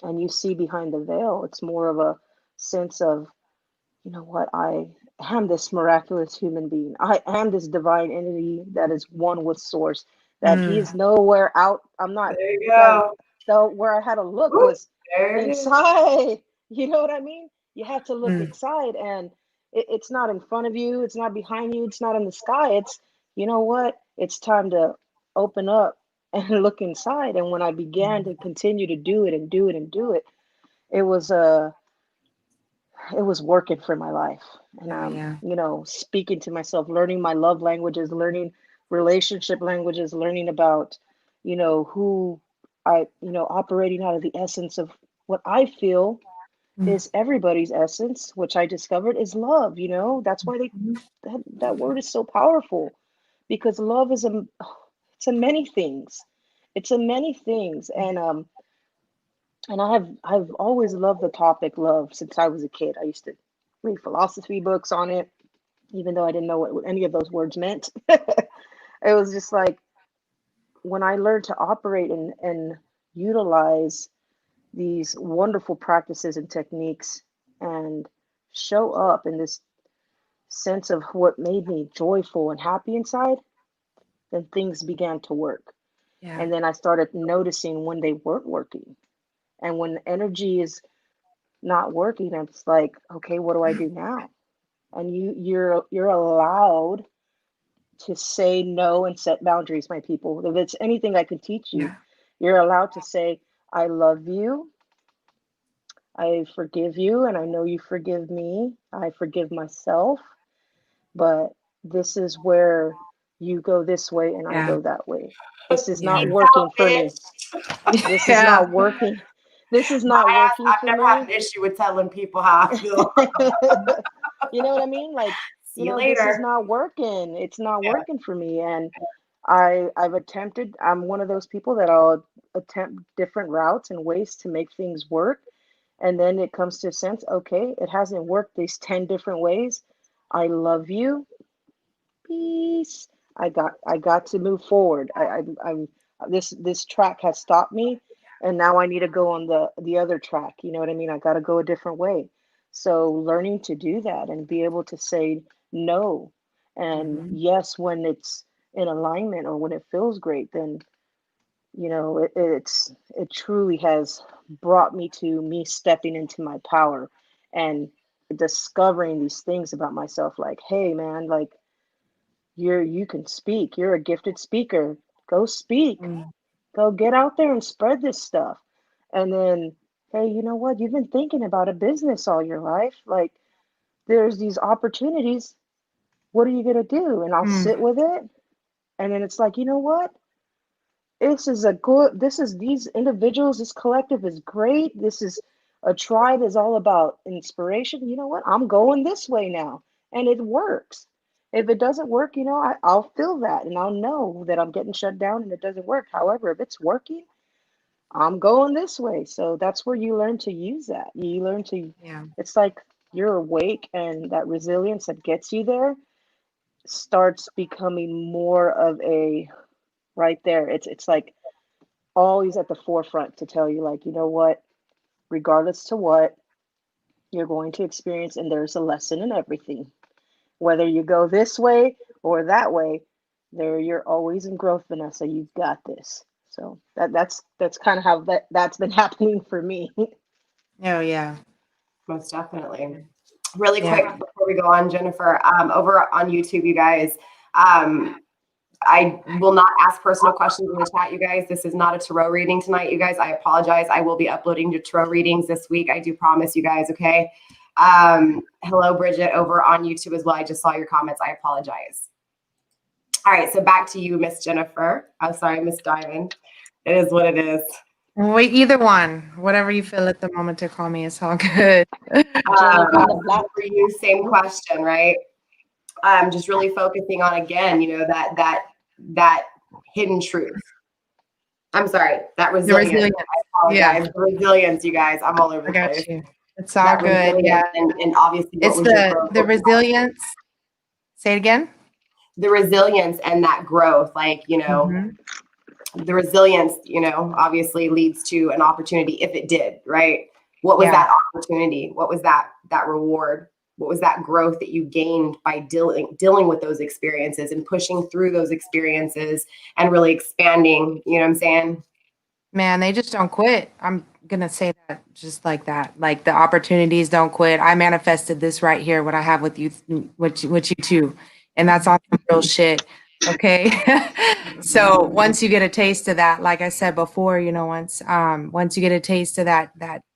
and you see behind the veil, it's more of a sense of, you know what, I am this miraculous human being. I am this divine entity that is one with source, that he Mm. is nowhere out. I'm not There you that, go. though, where I had to look Woo, was there it is. inside. You know what I mean? You have to look Mm. inside, and it's not in front of you, it's not behind you, it's not in the sky. It's, you know what? It's time to open up and look inside. And when I began to continue to do it and do it and do it, it was it was working for my life. And Oh yeah. speaking to myself, learning my love languages, learning relationship languages, learning about, who I, operating out of the essence of what I feel Mm. is everybody's essence, which I discovered is love. That's why Mhm. that word is so powerful, because love is it's a many things. It's a many things. And I've always loved the topic love since I was a kid. I used to read philosophy books on it, even though I didn't know what any of those words meant. It was just like, when I learned to operate and utilize these wonderful practices and techniques, and show up in this sense of what made me joyful and happy inside, then things began to work. Yeah. And then I started noticing when they weren't working. And when energy is not working, it's like, okay, what do I do now? And you're allowed to say no and set boundaries, my people. If it's anything I could teach you, Yeah. you're allowed to say, I love you, I forgive you, and I know you forgive me. I forgive myself, but this is where you go this way and I Yeah. go that way. This is Yeah. not working for me. Selfish. This is Yeah. not working. This is My not ass, working I've for never had me. an issue with telling people how I feel. You know what I mean? Like, See you this is later. not working. It's not Yeah. working for me. And I've attempted, I'm one of those people that I'll attempt different routes and ways to make things work. And then it comes to a sense, okay, it hasn't worked these 10 different ways. I love you. Peace. I got to move forward. I'm this track has stopped me, and now I need to go on the other track. You know what I mean? I got to go a different way. So learning to do that and be able to say no and Mhm. yes when it's in alignment or when it feels great, then it truly has brought me to me stepping into my power and discovering these things about myself. Like, hey man, like you can speak. You're a gifted speaker. Go speak. Mm. Go get out there and spread this stuff. And then, hey, you know what? You've been thinking about a business all your life. Like, there's these opportunities. What are you going to do? And I'll Mm. sit with it. And then it's like, you know what? This is these individuals, this collective is great. This is a tribe is all about inspiration. You know what? I'm going this way now. And it works. If it doesn't work, I'll feel that and I'll know that I'm getting shut down and it doesn't work. However, if it's working, I'm going this way. So that's where you learn to use that. You learn to, Yeah. it's like you're awake and that resilience that gets you there starts becoming more of a right there. It's like always at the forefront to tell you, like, you know what, regardless to what you're going to experience, and there's a lesson in everything. Whether you go this way or that way, there you're always in growth, Vanessa. You've got this. So that's kind of how that's been happening for me. Oh yeah. Most definitely. Really Yeah. quick before we go on, Jennifer, over on YouTube, you guys, I will not ask personal questions in the chat, you guys. This is not a tarot reading tonight, you guys. I apologize. I will be uploading to tarot readings this week. I do promise you guys, okay? Hello, Bridget, over on YouTube as well. I just saw your comments. I apologize. All right, so back to you, Miss Jennifer. I'm sorry, Miss Diamond. It is what it is. Wait, either one, whatever you feel at the moment to call me, it's all good. Jennifer the Black. For you, same question, right? Just really focusing on again, that hidden truth. I'm sorry, that The resilience. resilience. I apologize. The resilience, you guys. I'm all over I the got place. you. It's all That good. resilience Yeah. and obviously what It's was your the growth? the resilience. Say it again. The resilience and that growth, like, Mhm. the resilience, obviously leads to an opportunity if it did, right? What was Yeah. that opportunity? What was that reward? What was that growth that you gained by dealing with those experiences and pushing through those experiences and really expanding, you know what I'm saying? Man, they just don't quit. I'm gonna say that just like that. Like the opportunities don't quit. I manifested this right here, what I have with you, with you too. And that's on some real shit. Okay. So once you get a taste of that, like I said before, once you get a taste of that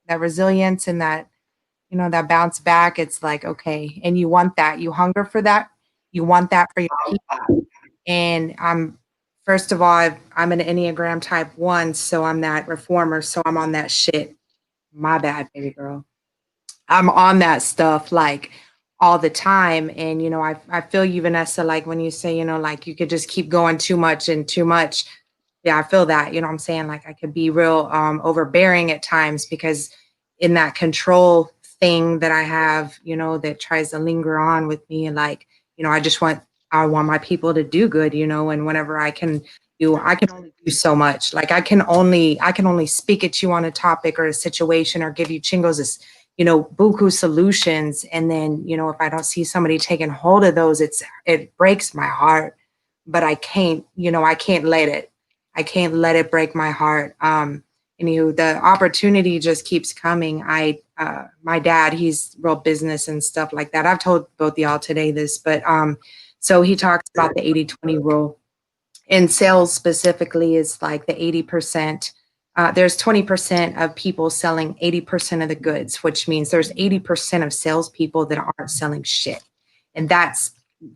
resilience and that bounce back, it's like, okay. And you want that. You hunger for that. You want that for your people. And first of all, I'm an Enneagram type 1, so I'm that reformer, so I'm on that shit. My bad, baby girl. I'm on that stuff like all the time. And, I feel you, Vanessa, like when you say, like you could just keep going too much and too much. Yeah, I feel that, what I'm saying? Like I could be real overbearing at times because in that control thing that I have, that tries to linger on with me and like, I want my people to do good, and whenever I can only do so much. Like I can only speak at you on a topic or a situation or give you chingos, buku solutions. And then, if I don't see somebody taking hold of those, it breaks my heart, but I can't I can't let it break my heart. Anywho, the opportunity just keeps coming. My dad, he's real business and stuff like that. I've told both y'all today this, but so he talks about the 80-20 rule. In sales specifically, is like the 80% there's 20% of people selling 80% of the goods, which means there's 80% of salespeople that aren't selling shit. And that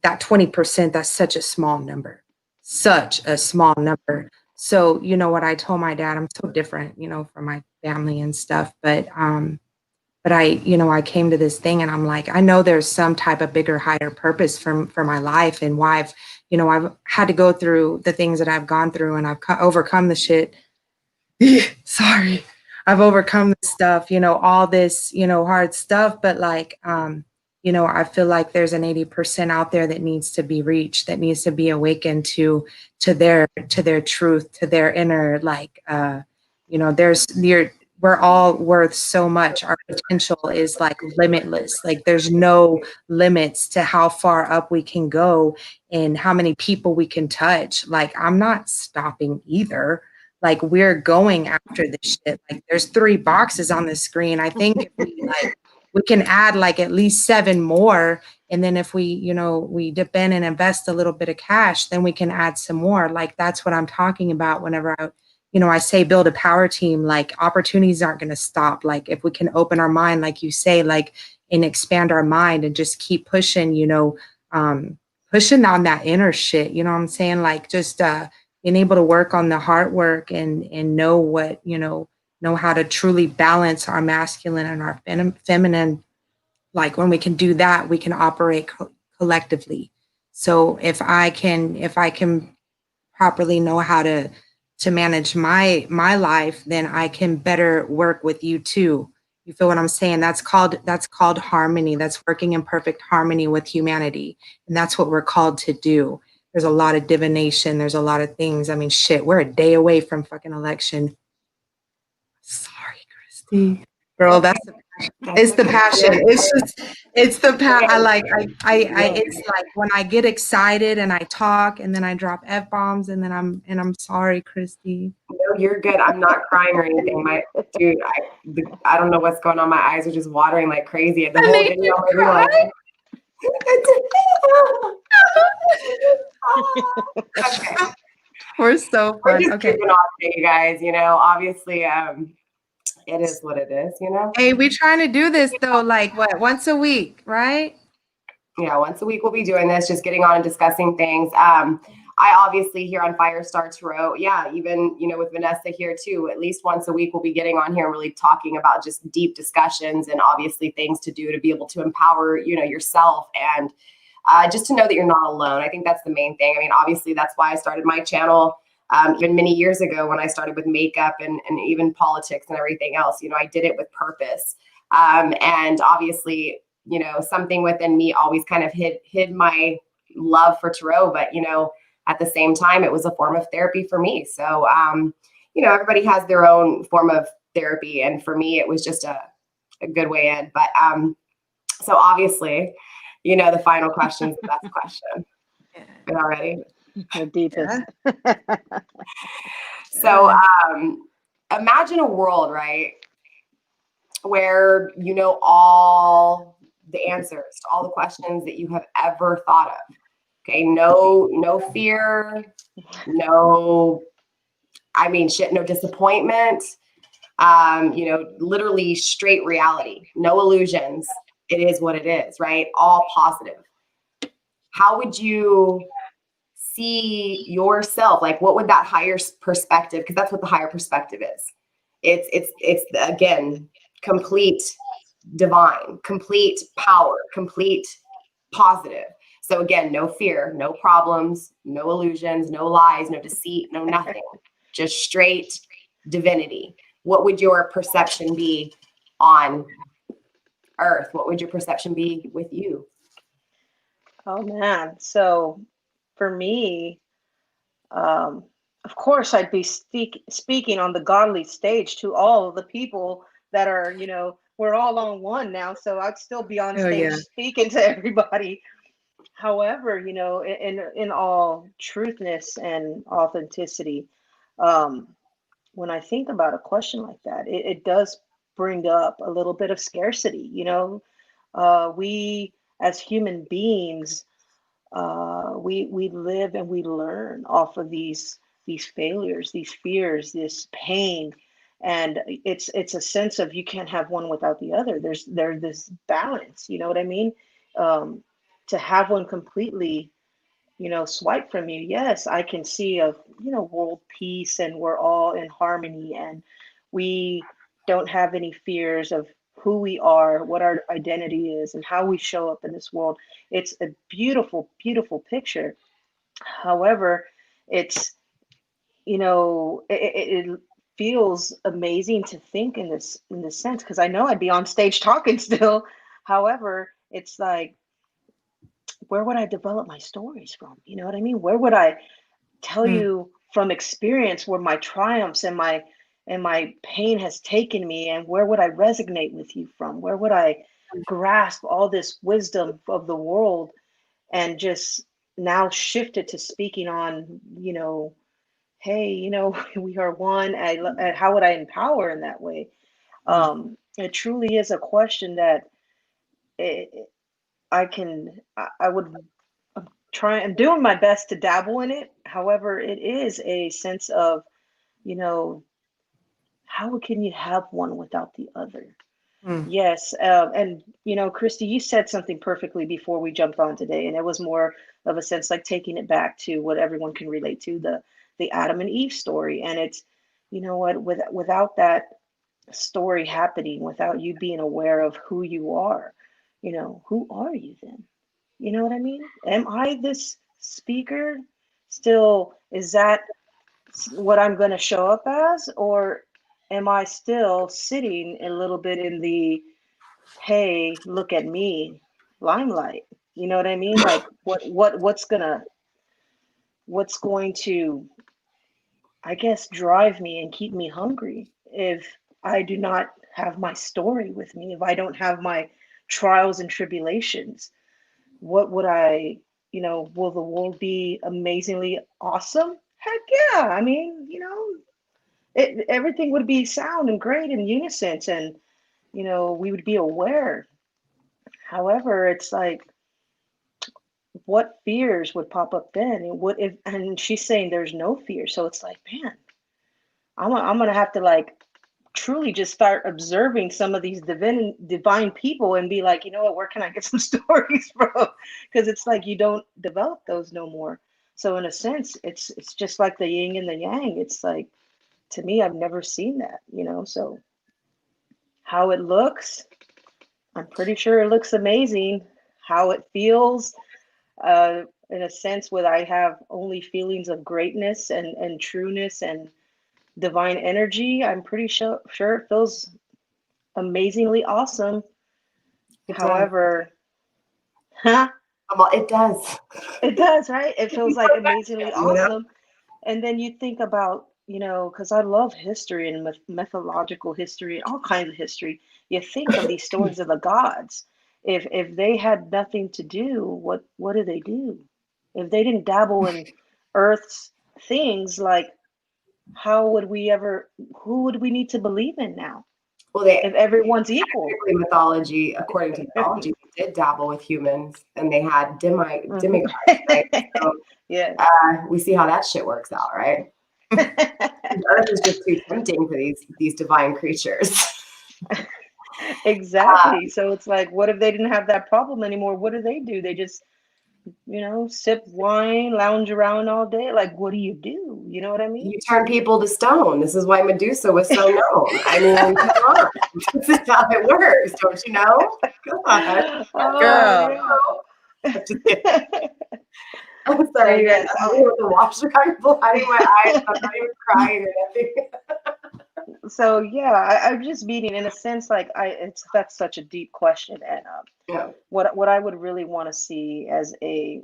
20%, that's such a small number, such a small number. So, you know what I told my dad, I'm so different, you know, from my family and stuff. But I, you know, I came to this thing and I'm like, I know there's some type of bigger, higher purpose for my life and why I've, you know, I've had to go through the things that I've gone through and I've overcome the shit. Sorry. I've overcome this stuff, you know, all this, you know, hard stuff. But like, you know, I feel like there's an 80% out there that needs to be reached, that needs to be awakened to their truth, to their inner, like, you know, we're all worth so much. Our potential is like limitless. Like there's no limits to how far up we can go and how many people we can touch. Like I'm not stopping either. Like we're going after this shit. Like there's 3 boxes on the screen. I think if we can add like at least 7 more. And then if we, you know, we dip in and invest a little bit of cash, then we can add some more. Like that's what I'm talking about whenever I say build a power team. Like opportunities aren't going to stop. Like if we can open our mind, like you say, like and expand our mind and just keep pushing, you know, pushing on that inner shit, you know what I'm saying? Like just being able to work on the heart work and know what, you know how to truly balance our masculine and our feminine. Like when we can do that, we can operate collectively. So if I can properly know how to manage my life, then I can better work with you too. You feel what I'm saying? That's called harmony. That's working in perfect harmony with humanity. And that's what we're called to do. There's a lot of divination. There's a lot of things. I mean, shit, we're a day away from fucking election. Sorry, Christy. Girl, it's the passion. It's the it's like when I get excited and I talk and then I drop F-bombs and then I'm sorry, Christy. No, you're good. I'm not crying or anything. Dude, I don't know what's going on. My eyes are just watering like crazy. The whole video, everyone. Okay. We're so We're fun. just Okay. keeping on today, you guys. You know, obviously, it is what it is, you know? Hey, we trying to do this though, like what, once a week, right? Yeah, once a week we'll be doing this, just getting on and discussing things. I obviously here on Firestar Tarot, yeah, even, you know, with Vanessa here too, at least once a week we'll be getting on here and really talking about just deep discussions and obviously things to do to be able to empower, you know, yourself and just to know that you're not alone. I think that's the main thing. I mean, obviously that's why I started my channel even many years ago when I started with makeup and even politics and everything else. You know, I did it with purpose. And obviously, you know, something within me always kind of hid my love for tarot, but, you know, at the same time, it was a form of therapy for me. So, you know, everybody has their own form of therapy. And for me, it was just a good way in. But so obviously, you know, the final question is the best question. Are you all ready? The deepest. So imagine a world, right, where you know all the answers to all the questions that you have ever thought of. Okay, no fear, no disappointment. You know, literally straight reality, no illusions. It is what it is, right? All positive. How would you see yourself? Like, what would that higher perspective? Because that's what the higher perspective is. It's again complete divine, complete power, complete positive. So again, no fear, no problems, no illusions, no lies, no deceit, no nothing. Just straight divinity. What would your perception be on Earth? What would your perception be with you? Oh man. So for me, of course, I'd be speaking on the godly stage to all of the people that are, you know, we're all on one now. So I'd still be on stage speaking to everybody. However, you know, in all truthness and authenticity, when I think about a question like that, it does bring up a little bit of scarcity. You know, we as human beings, we live and we learn off of these failures, these fears, this pain, And it's a sense of you can't have one without the other. There's this balance, you know what I mean? um to have one completely, swipe from you, yes, I can see of, world peace, and we're all in harmony, and we don't have any fears of who we are, what our identity is, and how we show up in this world. It's a beautiful, beautiful picture. However, it's, it feels amazing to think in this sense, because I know I'd be on stage talking still. However, it's like, where would I develop my stories from? You know what I mean? Where would I tell Mm. you from experience where my triumphs and my pain has taken me, and where would I resonate with you from? Where would I grasp all this wisdom of the world and just now shift it to speaking on, hey, we are one. How would I empower in that way? Mm. It truly is a question that it, I would I'm doing my best to dabble in it. However, it is a sense of, you know, how can you have one without the other? Mm. Yes, and Christy, you said something perfectly before we jumped on today, and it was more of a sense like taking it back to what everyone can relate to, the Adam and Eve story. And it's, what, without that story happening, without you being aware of who you are, who are you then? You know what I mean? Am I this speaker still? Is that what I'm going to show up as? Or am I still sitting a little bit in the, hey, look at me limelight? You know what I mean? Like what's going to, I guess, drive me and keep me hungry if I do not have my story with me, if I don't have my trials and tribulations? What would I, will the world be amazingly awesome? Heck yeah. I mean, everything would be sound and great in unison, and, we would be aware. However, it's like, what fears would pop up then? And what if, and she's saying there's no fear. So it's like, man, I'm going to have to like truly just start observing some of these divine people and be like, you know what, where can I get some stories from? Because it's like you don't develop those no more. So in a sense, it's just like the yin and the yang. It's like, to me, I've never seen that, so how it looks, I'm pretty sure it looks amazing. How it feels, in a sense, where I have only feelings of greatness and trueness and divine energy, I'm pretty sure it feels amazingly awesome. It does. However, huh? Well, it does. It does, right? It feels like amazingly You know? awesome. And then you think about, because I love history and mythological history and all kinds of history. You think of these stories of the gods. If they had nothing to do, what do they do? If they didn't dabble in Earth's things, like, how would we ever? Who would we need to believe in now? Well, they If everyone's equal. technically mythology, according to mythology, they did dabble with humans, and they had Mhm. demigods, right? So Yeah. we see how that shit works out, right? The earth is just too tempting for these divine creatures. Exactly. So it's like, what if they didn't have that problem anymore? What do? They just, sip wine, lounge around all day. Like, what do? You know what I mean? You turn people to stone. This is why Medusa was so known. I mean, come on. This is how it works, don't you know? Come on. Oh, I'm just kidding. yeah. I'm So sorry, guys. yes, I'm with the washer kind of blinding my eyes. I'm not even crying or nothing. so yeah, I'm just meaning in a sense, like, that's such a deep question. And Yeah. what I would really want to see as a,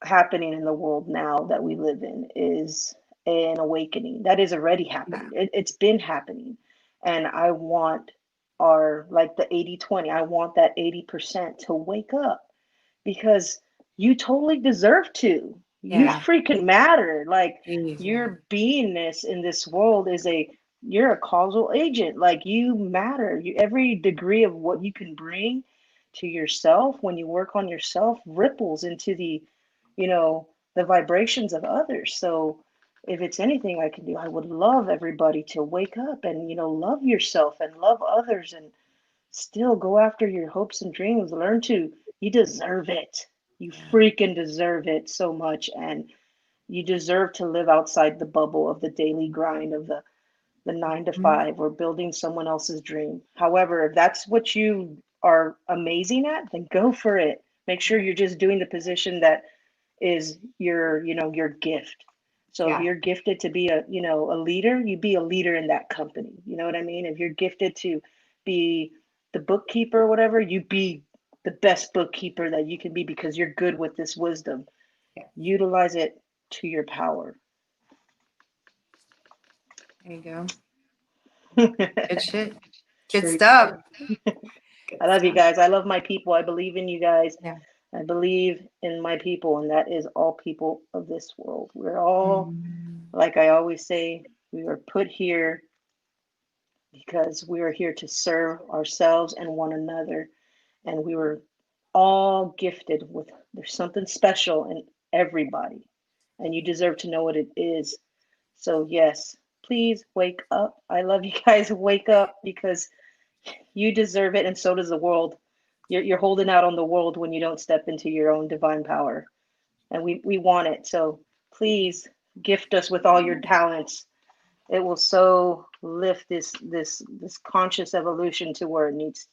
happening in the world now that we live in is an awakening that is already happening. It's been happening. And I want our, like, the 80/20, I want that 80% to wake up, because you totally deserve to. You Yeah. freaking matter. Like, Jeez, yeah. your beingness in this world is you're a causal agent. Like, you matter. Every degree of what you can bring to yourself when you work on yourself ripples into the, the vibrations of others. So if it's anything I can do, I would love everybody to wake up and, love yourself and love others and still go after your hopes and dreams. You deserve it. You freaking deserve it so much. And you deserve to live outside the bubble of the daily grind of the 9 to 5 or building someone else's dream. However, if that's what you are amazing at, then go for it. Make sure you're just doing the position that is your gift. So if Yeah. you're gifted to be a leader, you be a leader in that company. You know what I mean? If you're gifted to be the bookkeeper or whatever, you be the best bookkeeper that you can be because you're good with this wisdom. Yeah. Utilize it to your power. There you go. Good shit. Good True. stuff. I love you guys. I love my people. I believe in you guys. Yeah. I believe in my people, and that is all people of this world. We're all, like I always say, we were put here because we are here to serve ourselves and one another. And we were all gifted with, there's something special in everybody, and you deserve to know what it is. So, yes, please wake up. I love you guys. Wake up because you deserve it, and so does the world. You're holding out on the world when you don't step into your own divine power, and we want it. So please gift us with all your talents. It will so lift this conscious evolution to where it needs,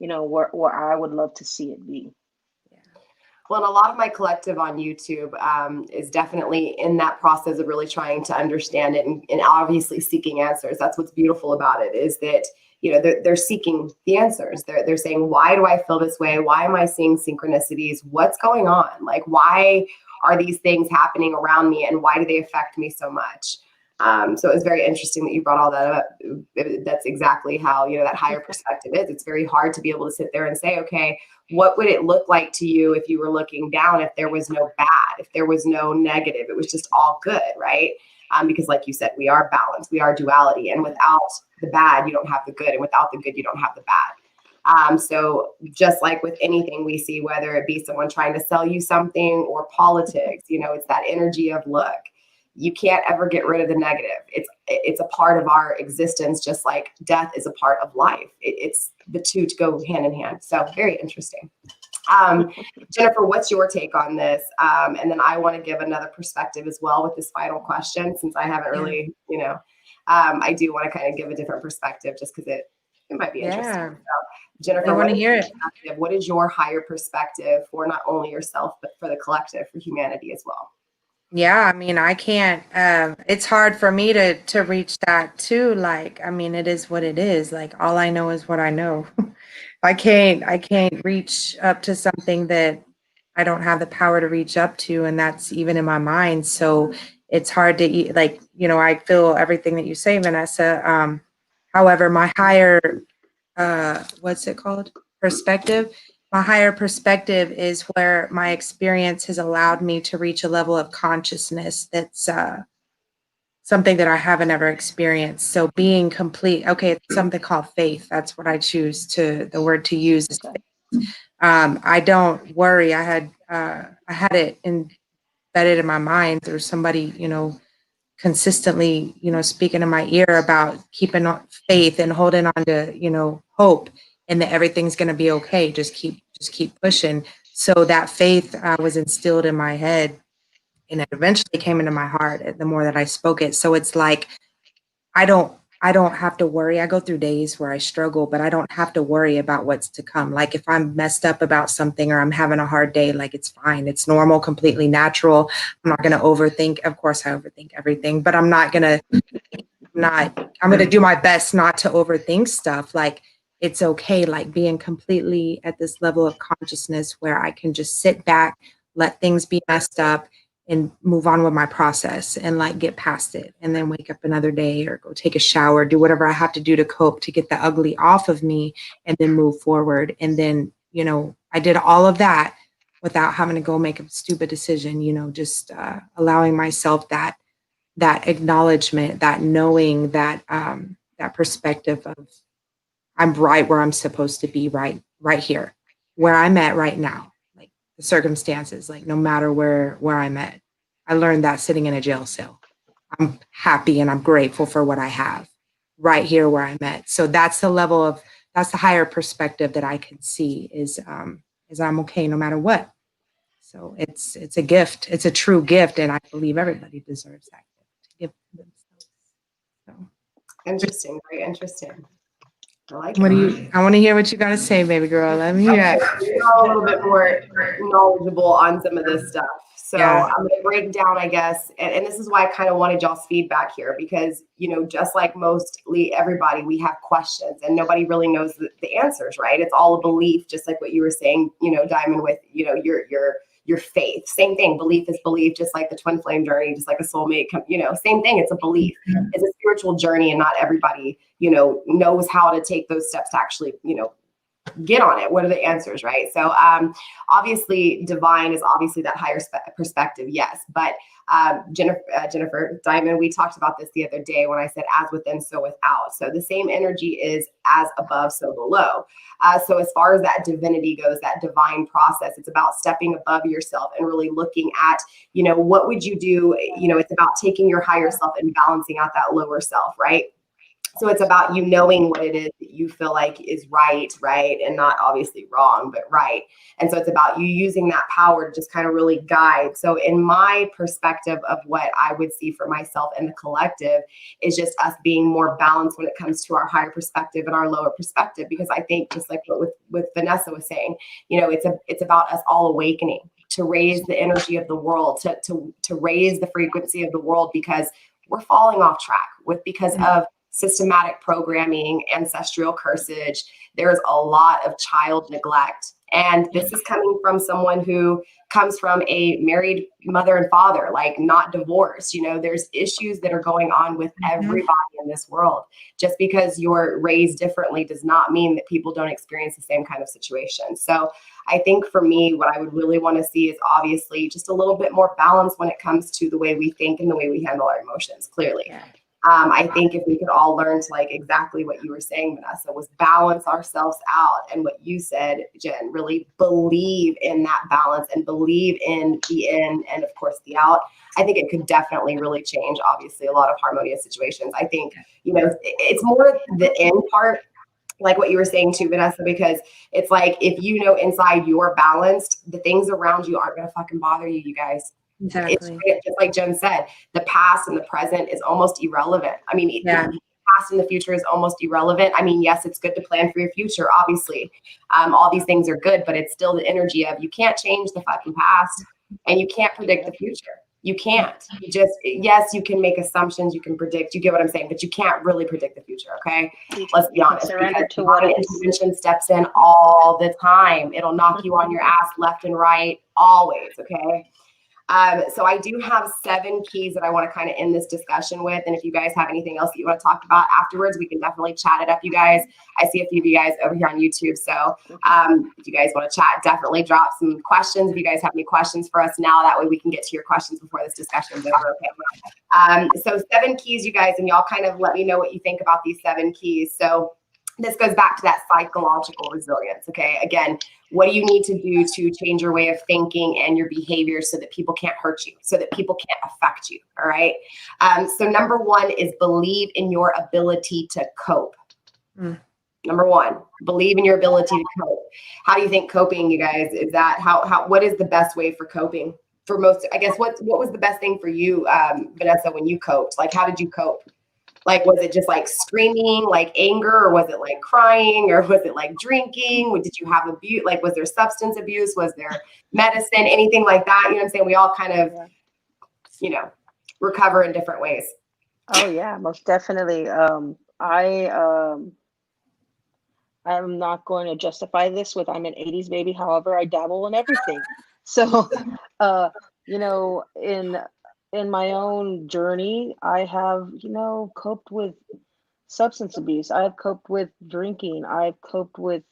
where I would love to see it be. Well, and a lot of my collective on YouTube is definitely in that process of really trying to understand it and obviously seeking answers. That's what's beautiful about it, is that they're seeking the answers. They're saying, why do I feel this way? Why am I seeing synchronicities? What's going on? Like, why are these things happening around me, and why do they affect me so much? So it was very interesting that you brought all that up. That's exactly how, that higher perspective is. It's very hard to be able to sit there and say, okay, what would it look like to you if you were looking down, if there was no bad, if there was no negative, it was just all good, right? Because like you said, we are balanced, we are duality, and without the bad, you don't have the good, and without the good, you don't have the bad. So just like with anything we see, whether it be someone trying to sell you something or politics, it's that energy of, look, you can't ever get rid of the negative. It's a part of our existence, just like death is a part of life. It's the two to go hand in hand. So very interesting. Jennifer, what's your take on this? And then I want to give another perspective as well with this final question, since I haven't really, I do want to kind of give a different perspective just because it might be interesting. Yeah. So, Jennifer, I want to hear it. What is your higher perspective for not only yourself, but for the collective, for humanity as well? Yeah, I mean, I can't, it's hard for me to reach that too. Like, I mean, it is what it is. Like, all I know is what I know. I can't reach up to something that I don't have the power to reach up to. And that's even in my mind. So it's hard to eat, like, I feel everything that you say, Vanessa. However, my higher, what's it called? Perspective. My higher perspective is where my experience has allowed me to reach a level of consciousness that's something that I haven't ever experienced. So being complete, okay, it's something called faith. That's what I choose the word to use is faith. I don't worry. I had it embedded in my mind through somebody, consistently, speaking in my ear about keeping on faith and holding on to, hope, and that everything's going to be okay. Just keep pushing. So that faith was instilled in my head, and it eventually came into my heart the more that I spoke it. So it's like, I don't have to worry. I go through days where I struggle, but I don't have to worry about what's to come. Like if I'm messed up about something or I'm having a hard day, like it's fine. It's normal, completely natural. I'm not going to overthink. Of course I overthink everything, but I'm going to do my best not to overthink stuff. Like it's okay. Like being completely at this level of consciousness where I can just sit back, let things be messed up, and move on with my process and like get past it, and then wake up another day or go take a shower, do whatever I have to do to cope to get the ugly off of me, and then move forward. And then, I did all of that without having to go make a stupid decision, just allowing myself that acknowledgement, that knowing, that perspective of I'm right where I'm supposed to be, right here, where I'm at right now. The circumstances, like no matter where I'm at. I learned that sitting in a jail cell. I'm happy and I'm grateful for what I have right here where I'm at. So that's that's the higher perspective that I can see is I'm okay no matter what. So it's a gift. It's a true gift. And I believe everybody deserves that gift to give to themselves. So Interesting. Very interesting. I like what it. do you, I want to hear what you got to say, baby girl. Let me hear Okay, it. so you're all a little bit more knowledgeable on some of this stuff. So Yeah. I'm going to break down, I guess, and this is why I kind of wanted y'all's feedback here because, you know, just like mostly everybody, we have questions and nobody really knows the answers, right? It's all a belief, just like what you were saying, you know, Diamond, with, you know, your faith. Same thing. Belief is belief, just like the twin flame journey, just like a soulmate, you know, same thing. It's a belief. It's a spiritual journey and not everybody, you know, knows how to take those steps to actually, you know, get on it. What are the answers, right? So obviously divine is obviously that higher perspective, yes. But Jennifer Diamond, we talked about this the other day when I said as within, so without. So the same energy is as above, so below. So as far as that divinity goes, that divine process, it's about stepping above yourself and really looking at, you know, what would you do? You know, it's about taking your higher self and balancing out that lower self, right? So it's about you knowing what it is that you feel like is right, and not obviously wrong, but right. And so it's about you using that power to just kind of really guide. So in my perspective of what I would see for myself and the collective is just us being more balanced when it comes to our higher perspective and our lower perspective. Because I think just like what with Vanessa was saying, you know, it's about us all awakening to raise the energy of the world, to raise the frequency of the world, because we're falling off track because of systematic programming, ancestral cursage. There's a lot of child neglect. And this is coming from someone who comes from a married mother and father, like not divorced. You know, there's issues that are going on with everybody in this world. Just because you're raised differently does not mean that people don't experience the same kind of situation. So I think for me, what I would really want to see is obviously just a little bit more balance when it comes to the way we think and the way we handle our emotions, clearly. Yeah. I think if we could all learn to, like exactly what you were saying, Vanessa, was balance ourselves out. And what you said, Jen, really believe in that balance and believe in the in and of course the out. I think it could definitely really change, obviously, a lot of harmonious situations. I think, you know, it's more the in part, like what you were saying too, Vanessa, because it's like, if you know inside you're balanced, the things around you aren't going to fucking bother you, you guys. Exactly. It's just like Jen said, the past and the present is almost irrelevant. I mean, the past and the future is almost irrelevant. I mean, yes, it's good to plan for your future, obviously. All these things are good, but it's still the energy of you can't change the fucking past and you can't predict the future. You can't. You just, yes, you can make assumptions, you can predict, you get what I'm saying, but you can't really predict the future, okay? Let's be honest. Surrender to what is. Intervention steps in all the time. It'll knock you on your ass left and right, always, okay? So I do have 7 keys that I want to kind of end this discussion with. And if you guys have anything else that you want to talk about afterwards, we can definitely chat it up, you guys. I see a few of you guys over here on YouTube. So if you guys want to chat, definitely drop some questions. If you guys have any questions for us now, that way we can get to your questions before this discussion is over. Okay. So 7 keys, you guys, and y'all kind of let me know what you think about these 7 keys. So this goes back to that psychological resilience. Okay. Again, what do you need to do to change your way of thinking and your behavior so that people can't hurt you, so that people can't affect you? All right. So number 1 is believe in your ability to cope. Number 1, believe in your ability to cope. How do you think coping, you guys, is that what is the best way for coping for most? I guess what was the best thing for you, Vanessa, when you coped? Like, how did you cope? Like, was it just like screaming, like anger, or was it like crying, or was it like drinking? Did you have abuse? Like, was there substance abuse? Was there medicine, anything like that? You know what I'm saying? We all kind of, you know, recover in different ways. Oh yeah, most definitely. I'm not going to justify this with I'm an 80s baby. However, I dabble in everything. So, you know, in my own journey, I have, you know, coped with substance abuse. I've coped with drinking. I've coped with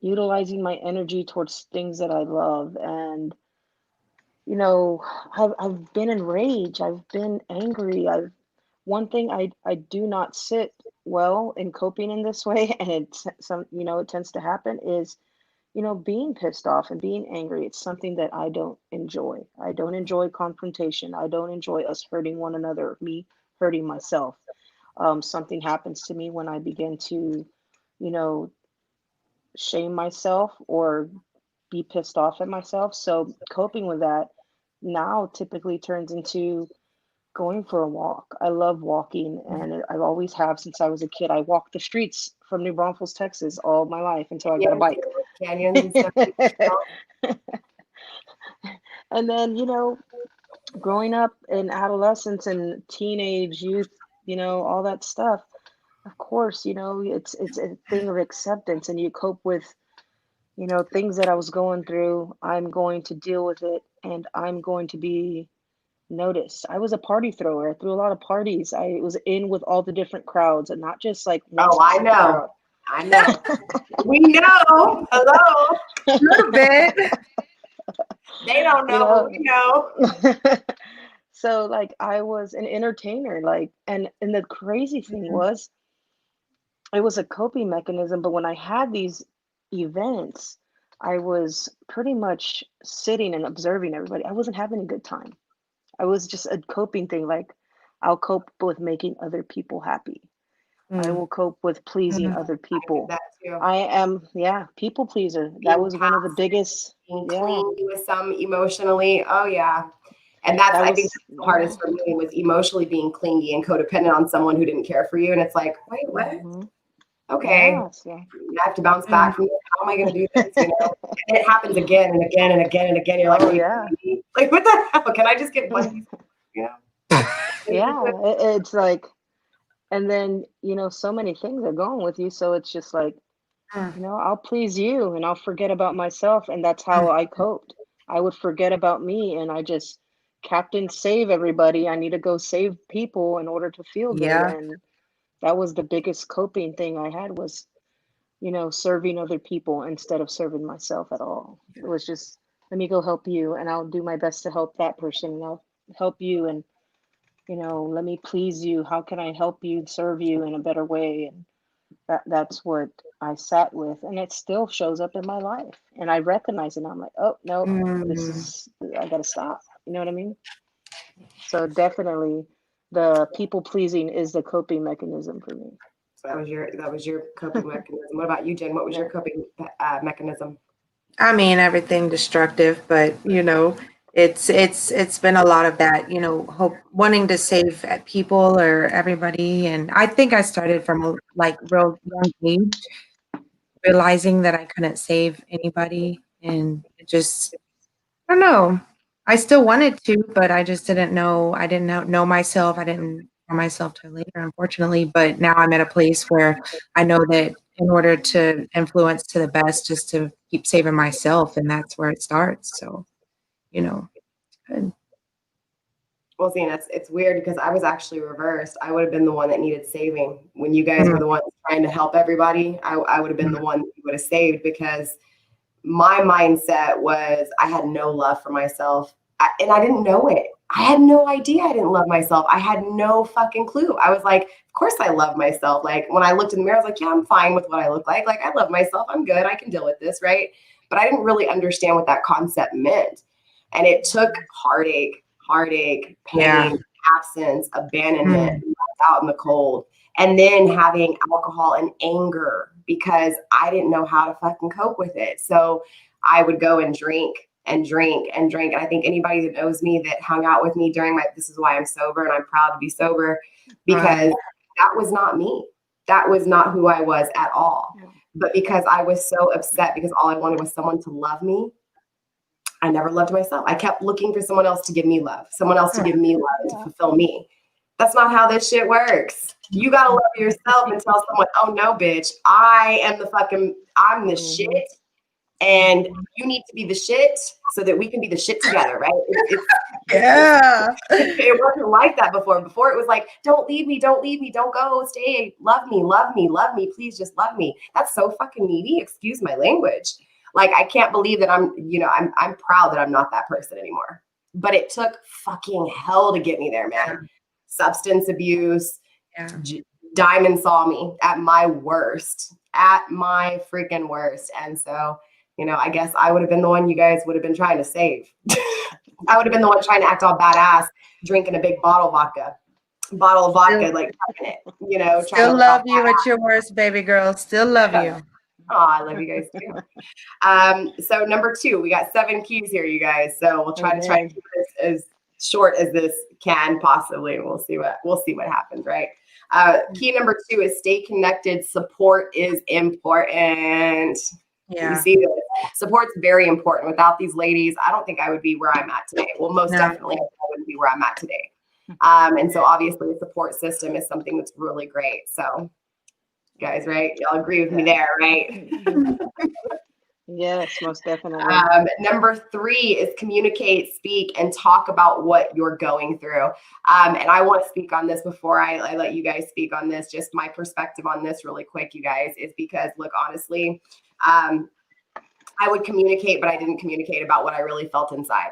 utilizing my energy towards things that I love. And, you know, I've been enraged. I've been angry. One thing I do not sit well in coping in this way, and it tends to happen is, being pissed off and being angry, it's something that I don't enjoy. I don't enjoy confrontation. I don't enjoy us hurting one another, or me hurting myself. Something happens to me when I begin to, you know, shame myself or be pissed off at myself. So coping with that now typically turns into going for a walk. I love walking, and I always have since I was a kid. I walked the streets from New Braunfels, Texas, all my life until I got a Yeah, bike. canyons and stuff. And then, growing up in adolescence and teenage youth, all that stuff, of course, it's a thing of acceptance, and you cope with, things that I was going through. I'm going to deal with it, and I'm going to be noticed. I was a party thrower. I threw a lot of parties. I was in with all the different crowds, and not just like one Oh, I specific know. crowd. I know. We know. Hello. A little bit. They don't know, but we know. So like I was an entertainer, like, and the crazy thing was it was a coping mechanism, but when I had these events, I was pretty much sitting and observing everybody. I wasn't having a good time. I was just a coping thing. Like, I'll cope with making other people happy. I Mm. will cope with pleasing Mm. other I did people. that too. I am, yeah, people pleaser. That Being was one of the biggest, being yeah, clingy with some emotionally. Oh yeah. And that's, that I think was, that's the hardest for me, was emotionally being clingy and codependent on someone who didn't care for you. And it's like, wait, what? mhm. Okay. Yes, yeah. I have to bounce Mm. back from this. How am I going to do this? And it happens again and again and again and again. You're like, Oh, are you yeah. kidding me? Like, what the hell? Can I just get one piece? You know? Yeah, it's like, and then, so many things are going with you. So it's just like, Mm. I'll please you and I'll forget about myself. And that's how Mm. I coped. I would forget about me and I just, Captain, save everybody. I need to go save people in order to feel good. Yeah. And that was the biggest coping thing I had was, serving other people instead of serving myself at all. It was just, let me go help you and I'll do my best to help that person and I'll help you and, let me please you. How can I help you serve you in a better way? And that's what I sat with, and it still shows up in my life. And I recognize it. And I'm like, oh no, Mm. I gotta stop. You know what I mean? So definitely, the people pleasing is the coping mechanism for me. So that was your coping mechanism. What about you, Jen? What was your Yeah. coping mechanism? I mean, everything destructive, but it's been a lot of that, hope wanting to save people or everybody. And I think I started from a like real young age, realizing that I couldn't save anybody. And it just, I don't know. I still wanted to, but I just didn't know. I didn't know myself. I didn't know myself till later, unfortunately. But now I'm at a place where I know that in order to influence to the best, just to keep saving myself, and that's where it starts. So, good. Well, see, and it's weird because I was actually reversed. I would have been the one that needed saving. When you guys were Mm, the ones trying to help everybody, I would have been the one that you would have saved, because my mindset was I had no love for myself, and I didn't know it. I had no idea I didn't love myself. I had no fucking clue. I was like, of course I love myself. Like, when I looked in the mirror, I was like, yeah, I'm fine with what I look like. Like, I love myself. I'm good. I can deal with this, right? But I didn't really understand what that concept meant. And it took heartache, yeah. pain, absence, abandonment, Mm, left out in the cold, and then having alcohol and anger because I didn't know how to fucking cope with it. So I would go and drink and drink and drink. And I think anybody that knows me, that hung out with me during this is why I'm sober, and I'm proud to be sober, because that was not me. That was not who I was at all. But because I was so upset, because all I wanted was someone to love me, I never loved myself. I kept looking for someone else to give me love, someone else to give me love and to fulfill me. That's not how this shit works. You gotta love yourself and tell someone, oh no, bitch, I'm the shit. And you need to be the shit so that we can be the shit together, right? yeah. It wasn't like that before. Before it was like, don't leave me, don't go, stay, love me, please just love me. That's so fucking needy. Excuse my language. Like, I can't believe that I'm proud that I'm not that person anymore. But it took fucking hell to get me there, man. Substance abuse. Yeah. Diamond saw me at my worst, at my freaking worst. And so I guess I would have been the one you guys would have been trying to save. I would have been the one trying to act all badass, drinking a big bottle of vodka, like chugging it, trying to Still look all love you at your worst, baby girl. Still love you. Oh, I love you guys too. So number 2, we got 7 keys here, you guys. So we'll try to keep this as short as this can possibly. We'll see what happens, right? Key number 2 is stay connected. Support is important. Yeah. You see this. Support's very important. Without these ladies, I don't think I would be where I'm at today. Well, most definitely I wouldn't be where I'm at today. And so obviously the support system is something that's really great. So guys, right? Y'all agree with me there, right? Yes, most definitely. Number 3 is communicate, speak, and talk about what you're going through. And I want to speak on this before I let you guys speak on this. Just my perspective on this really quick, you guys, is because, look, honestly, I would communicate, but I didn't communicate about what I really felt inside.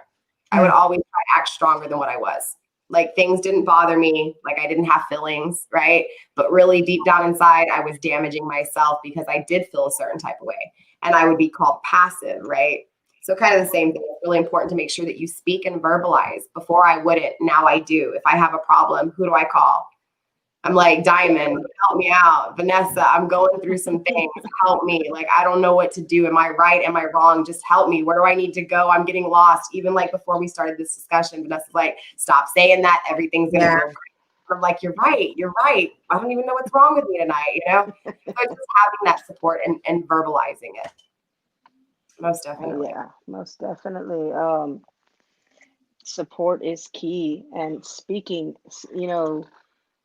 I would always try to act stronger than what I was. Like things didn't bother me, like I didn't have feelings, right? But really deep down inside, I was damaging myself because I did feel a certain type of way. And I would be called passive, right? So kind of the same thing. It's really important to make sure that you speak and verbalize. Before I wouldn't, now I do. If I have a problem, who do I call? I'm like, Diamond, help me out. Vanessa, I'm going through some things. Help me. Like, I don't know what to do. Am I right? Am I wrong? Just help me. Where do I need to go? I'm getting lost. Even like before we started this discussion, Vanessa's like, stop saying that. Everything's going to go great. I'm like, you're right. You're right. I don't even know what's wrong with me tonight, So just having that support and verbalizing it. Most definitely. Yeah, most definitely. Support is key, and speaking,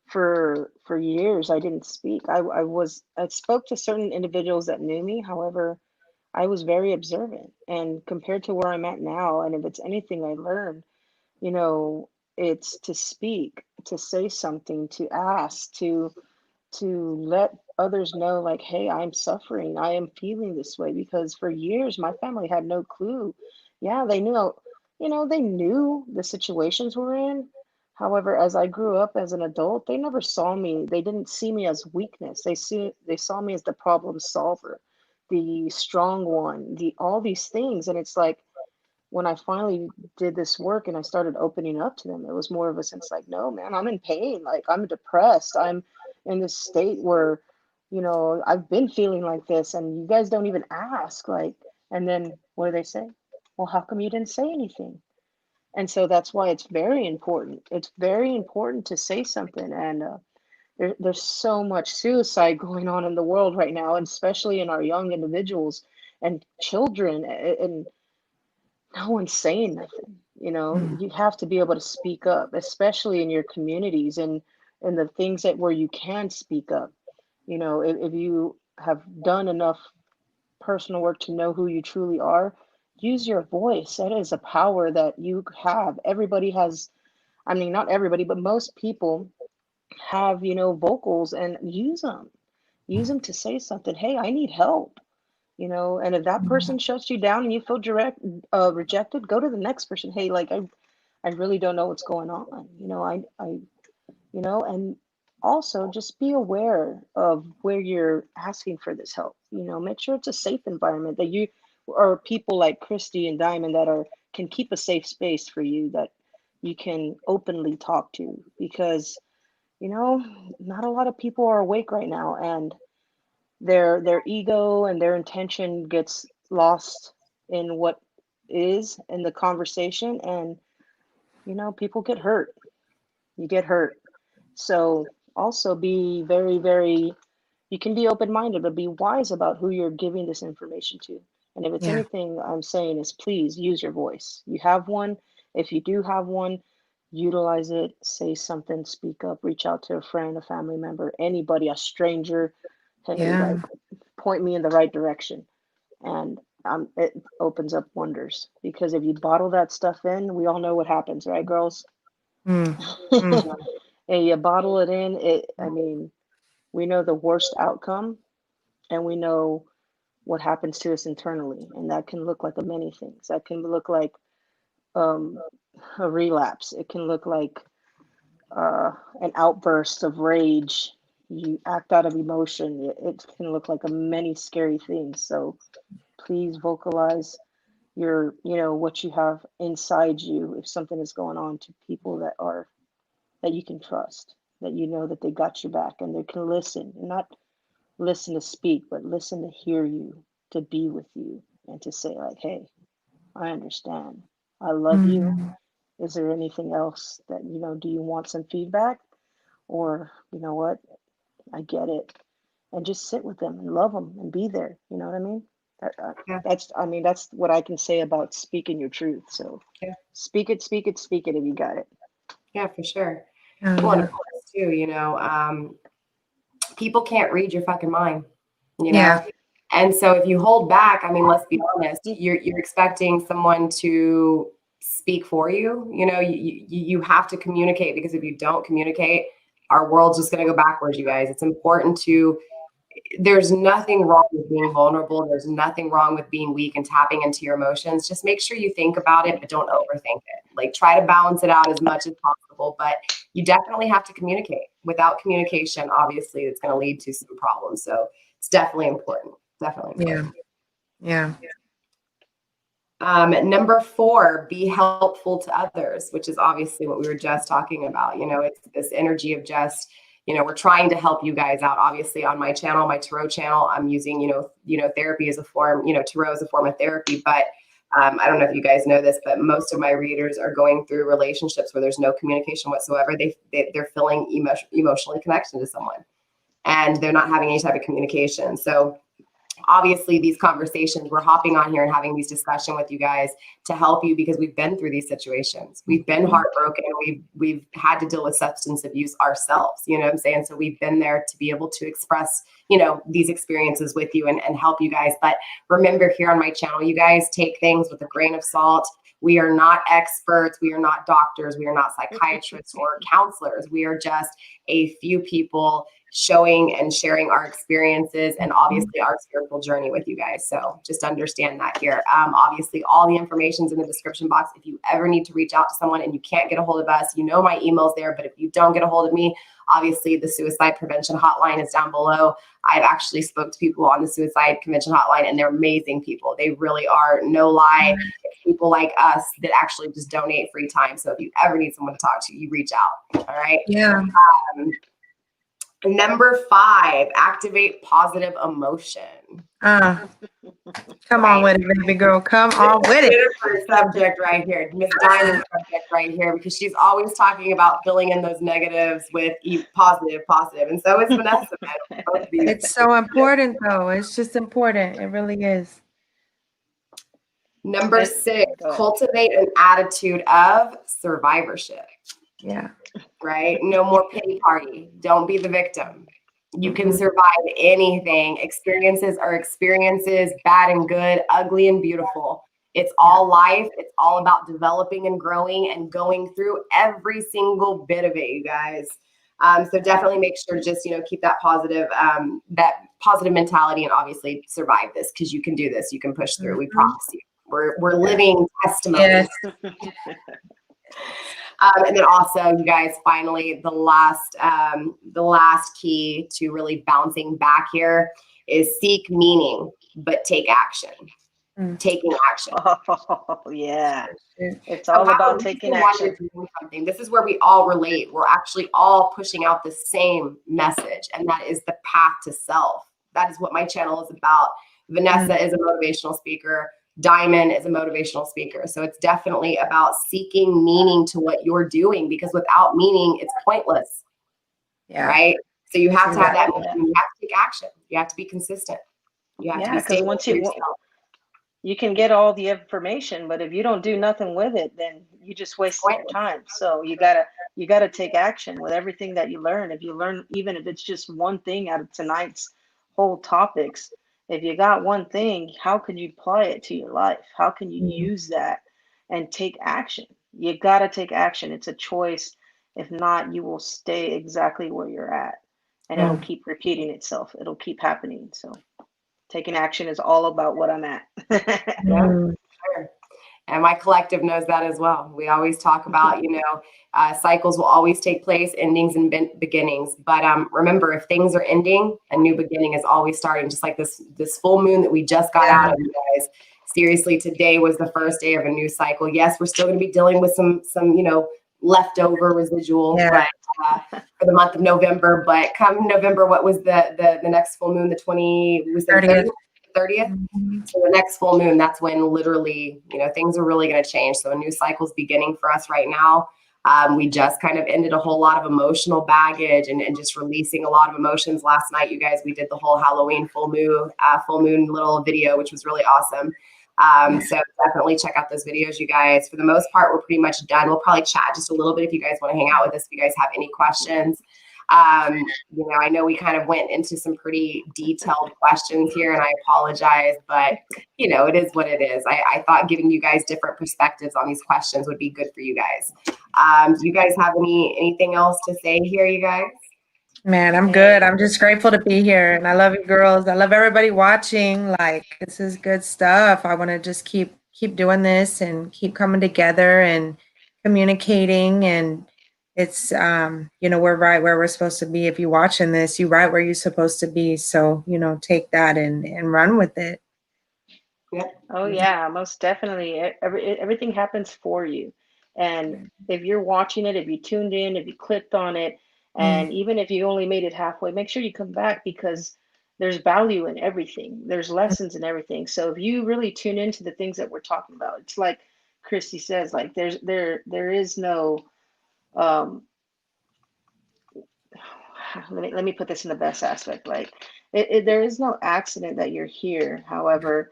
for years I didn't speak. I spoke to certain individuals that knew me. However, I was very observant, and compared to where I'm at now, and if it's anything I learned, you know, it's to speak, to say something, to ask, to let others know, like, hey, I'm suffering, I am feeling this way. Because for years my family had no clue. Yeah, they knew, they knew the situations we're in. However, as I grew up as an adult, they never saw me, they didn't see me as weakness. They saw me as the problem solver, the strong one, the all these things. And it's like, when I finally did this work and I started opening up to them, it was more of a sense like, no, man, I'm in pain. Like, I'm depressed. I'm in this state where, I've been feeling like this, and you guys don't even ask. Like, and then what do they say? Well, how come you didn't say anything? And so that's why it's very important. It's very important to say something. And there's so much suicide going on in the world right now, and especially in our young individuals and children. And no one's saying nothing. You have to be able to speak up, especially in your communities and the things that where you can speak up. If you have done enough personal work to know who you truly are, use your voice. That is a power that you have. Everybody has, I mean, not everybody, but most people have, vocals, and use them to say something. Hey, I need help. And if that person shuts you down and you feel rejected, go to the next person. Hey, like, I really don't know what's going on. And also just be aware of where you're asking for this help. Make sure it's a safe environment, that you or people like Christy and Diamond that can keep a safe space for you, that you can openly talk to. Because, not a lot of people are awake right now, and their ego and their intention gets lost in what is in the conversation. And people get hurt. You get hurt. So also be very, very, you can be open-minded, but be wise about who you're giving this information to. And if it's anything I'm saying, is please use your voice. You have one. If you do have one, utilize it. Say something, speak up, reach out to a friend, a family member, anybody, a stranger. Hey, like, point me in the right direction. And it opens up wonders. Because if you bottle that stuff in, we all know what happens, right, girls? And you bottle it in, I mean, we know the worst outcome, and we know what happens to us internally. And that can look like many things. That can look like a relapse. It can look like an outburst of rage. You act out of emotion. It can look like many scary things. So please vocalize your, what you have inside you if something is going on to people that you can trust, that you know that they got your back and they can listen, and not listen to speak, but listen to hear you, to be with you, and to say like, hey, I understand. I love you. Mhm. Is there anything else that, do you want some feedback? Or, you know what, I get it. And just sit with them and love them and be there. You know what I mean? Yeah. That's what I can say about speaking your truth. So Yeah. speak it, speak it, speak it if you got it. Yeah, for sure. Oh, Well, and yeah. of course too, people can't read your fucking mind, you know? Yeah. And so if you hold back, I mean, let's be honest, you're expecting someone to speak for you. You have to communicate, because if you don't communicate, our world's just going to go backwards, you guys. It's important there's nothing wrong with being vulnerable. There's nothing wrong with being weak and tapping into your emotions. Just make sure you think about it, but don't overthink it. Like, try to balance it out as much as possible, but you definitely have to communicate. Without communication, obviously it's going to lead to some problems. So it's definitely important. Definitely important. Yeah. Number 4, be helpful to others, which is obviously what we were just talking about. It's this energy of just, we're trying to help you guys out. Obviously, on my channel, my tarot channel, I'm using, therapy as a form, tarot as a form of therapy. But I don't know if you guys know this, but most of my readers are going through relationships where there's no communication whatsoever. They're feeling emotionally connected to someone, and they're not having any type of communication. So obviously these conversations, we're hopping on here and having these discussions with you guys to help you, because we've been through these situations. We've been heartbroken. We've had to deal with substance abuse ourselves. You know what I'm saying? So we've been there to be able to express, these experiences with you and help you guys. But remember, here on my channel, you guys take things with a grain of salt. We are not experts. We are not doctors. We are not psychiatrists or counselors. We are just a few people showing and sharing our experiences and obviously our spiritual journey with you guys. So just understand that here. Obviously, all the information's in the description box. If you ever need to reach out to someone and you can't get a hold of us, my email's there. But if you don't get a hold of me, obviously the suicide prevention hotline is down below. I've actually spoke to people on the suicide prevention hotline, and they're amazing people. They really are, no lie. People like us that actually just donate free time. So if you ever need someone to talk to, you reach out. All right. Yeah. Number 5, activate positive emotion. Come on with it, baby girl. Come on with it. Jennifer's subject right here, Miss Diamond's subject right here, because she's always talking about filling in those negatives with positive. And so is Vanessa. Both of these. It's so important, though. It's just important. It really is. Number 6, cultivate an attitude of survivorship. Yeah. Right? No more pity party. Don't be the victim. You can survive anything. Experiences are experiences, bad and good, ugly and beautiful. It's all life. It's all about developing and growing and going through every single bit of it, you guys. So definitely make sure to just, keep that positive mentality, and obviously survive this, because you can do this. You can push through. We promise you. We're living testimonies. Yes. And then also, you guys, finally, the last key to really bouncing back here is seek meaning, but take action. Taking action. Oh, yeah. It's all about taking action. Something. This is where we all relate. We're actually all pushing out the same message, and that is the path to self. That is what my channel is about. Vanessa is a motivational speaker. Diamond is a motivational speaker. So it's definitely about seeking meaning to what you're doing, because without meaning, it's pointless. Yeah. Right? So you have to have that meaning. You have to take action. You have to be consistent. You have to be stable. Once you can get all the information, but if you don't do nothing with it, then you just waste your time. So you gotta take action with everything that you learn. If you learn, even if it's just one thing out of tonight's whole topics, if you got one thing, how can you apply it to your life? How can you use that and take action? You got to take action. It's a choice. If not, you will stay exactly where you're at, and it'll keep repeating itself. It'll keep happening. So taking action is all about what I'm at. Sure. And my collective knows that as well. We always talk about, cycles will always take place, endings and beginnings. But remember, if things are ending, a new beginning is always starting. Just like this full moon that we just got out of, you guys. Seriously, today was the first day of a new cycle. Yes, we're still going to be dealing with some leftover residual, but for the month of November. But come November, what was the next full moon? The 30th. So the next full moon, that's when literally, things are really going to change. So a new cycle is beginning for us right now. We just kind of ended a whole lot of emotional baggage and just releasing a lot of emotions last night. You guys, we did the whole Halloween full moon little video, which was really awesome. So definitely check out those videos, you guys. For the most part, we're pretty much done. We'll probably chat just a little bit if you guys want to hang out with us, if you guys have any questions. I know we kind of went into some pretty detailed questions here, and I apologize, but it is what it is. I thought giving you guys different perspectives on these questions would be good for you guys. Do you guys have anything else to say here, you guys? Man, I'm good. I'm just grateful to be here, and I love you girls. I love everybody watching. Like, this is good stuff. I want to just keep doing this and keep coming together and communicating, and it's we're right where we're supposed to be. If you're watching this, you're right where you're supposed to be. So take that and run with it. Yeah. Oh yeah, most definitely. Everything happens for you. And if you're watching it, if you tuned in, if you clicked on it, and even if you only made it halfway, make sure you come back, because there's value in everything. There's lessons in everything. So if you really tune into the things that we're talking about, it's like Christy says, like there is no let me put this in the best aspect. Like there is no accident that you're here. However,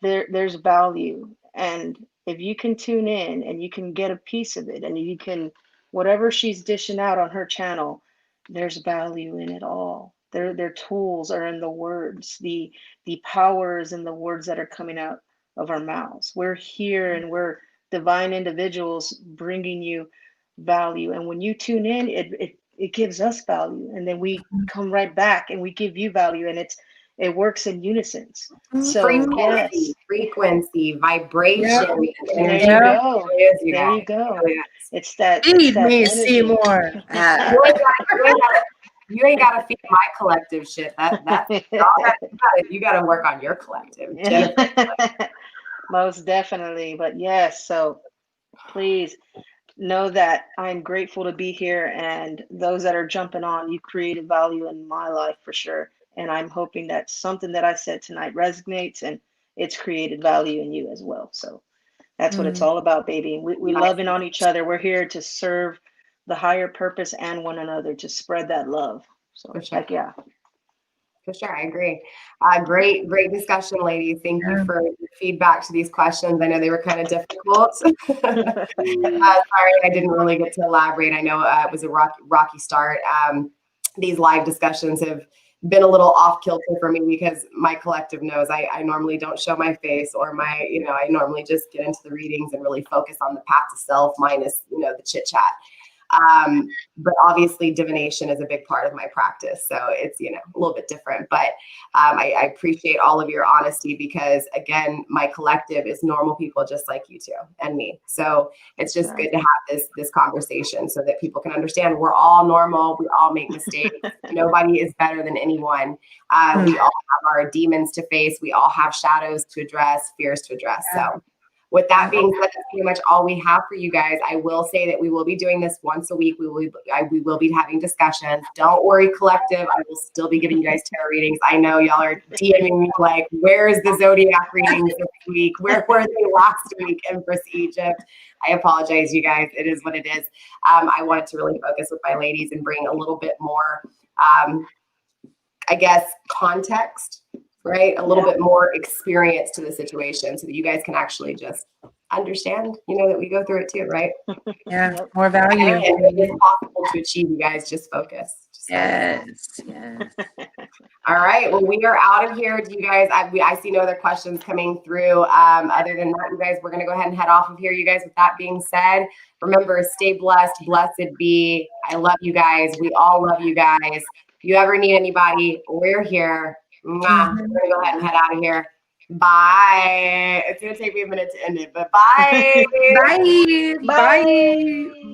there's value, and if you can tune in and you can get a piece of it, and you can, whatever she's dishing out on her channel, there's value in it all. Their tools are in the words. The power is in the words that are coming out of our mouths. We're here and we're divine individuals bringing you value, and when you tune in, it gives us value, and then we come right back and we give you value, and it works in unison. So frequency, vibration. There you go. There you go. It's that. Feed me, Seymour. You ain't got to feed my collective shit. That's you got to work on your collective. Most definitely. But yes, so please know that I'm grateful to be here, and those that are jumping on, you created value in my life for sure. And I'm hoping that something that I said tonight resonates, and it's created value in you as well. So that's what it's all about, baby. We loving on each other. We're here to serve the higher purpose and one another, to spread that love. So heck yeah. For sure, I agree. Great discussion, ladies. Thank you for your feedback to these questions. I know they were kind of difficult. Sorry, I didn't really get to elaborate. I know it was a rocky start. These live discussions have been a little off kilter for me, because my collective knows I normally don't show my face, or I normally just get into the readings and really focus on the path to self, minus, the chit chat. But obviously divination is a big part of my practice. So it's, a little bit different, but I appreciate all of your honesty, because again, my collective is normal people just like you two and me. So it's just good to have this conversation so that people can understand we're all normal. We all make mistakes. Nobody is better than anyone. We all have our demons to face. We all have shadows to address, fears to address. So with that being said, that's pretty much all we have for you guys. I will say that we will be doing this once a week. We will be having discussions. Don't worry, collective. I will still be giving you guys tarot readings. I know y'all are DMing me like, where is the Zodiac readings this week? Where were they last week, Empress Egypt? I apologize, you guys. It is what it is. I wanted to really focus with my ladies and bring a little bit more, context, right? A little bit more experience to the situation, so that you guys can actually just understand, that we go through it too, right? Yeah, more value. And it's possible to achieve, you guys. Just focus. Yes. All right. Well, we are out of here. Do you guys, I see no other questions coming through. Other than that, you guys, we're going to go ahead and head off of here. You guys, with that being said, remember, stay blessed. Blessed be. I love you guys. We all love you guys. If you ever need anybody, we're here. We're going to go ahead and head out of here. Bye. It's going to take me a minute to end it, but bye. Bye. Bye. Bye.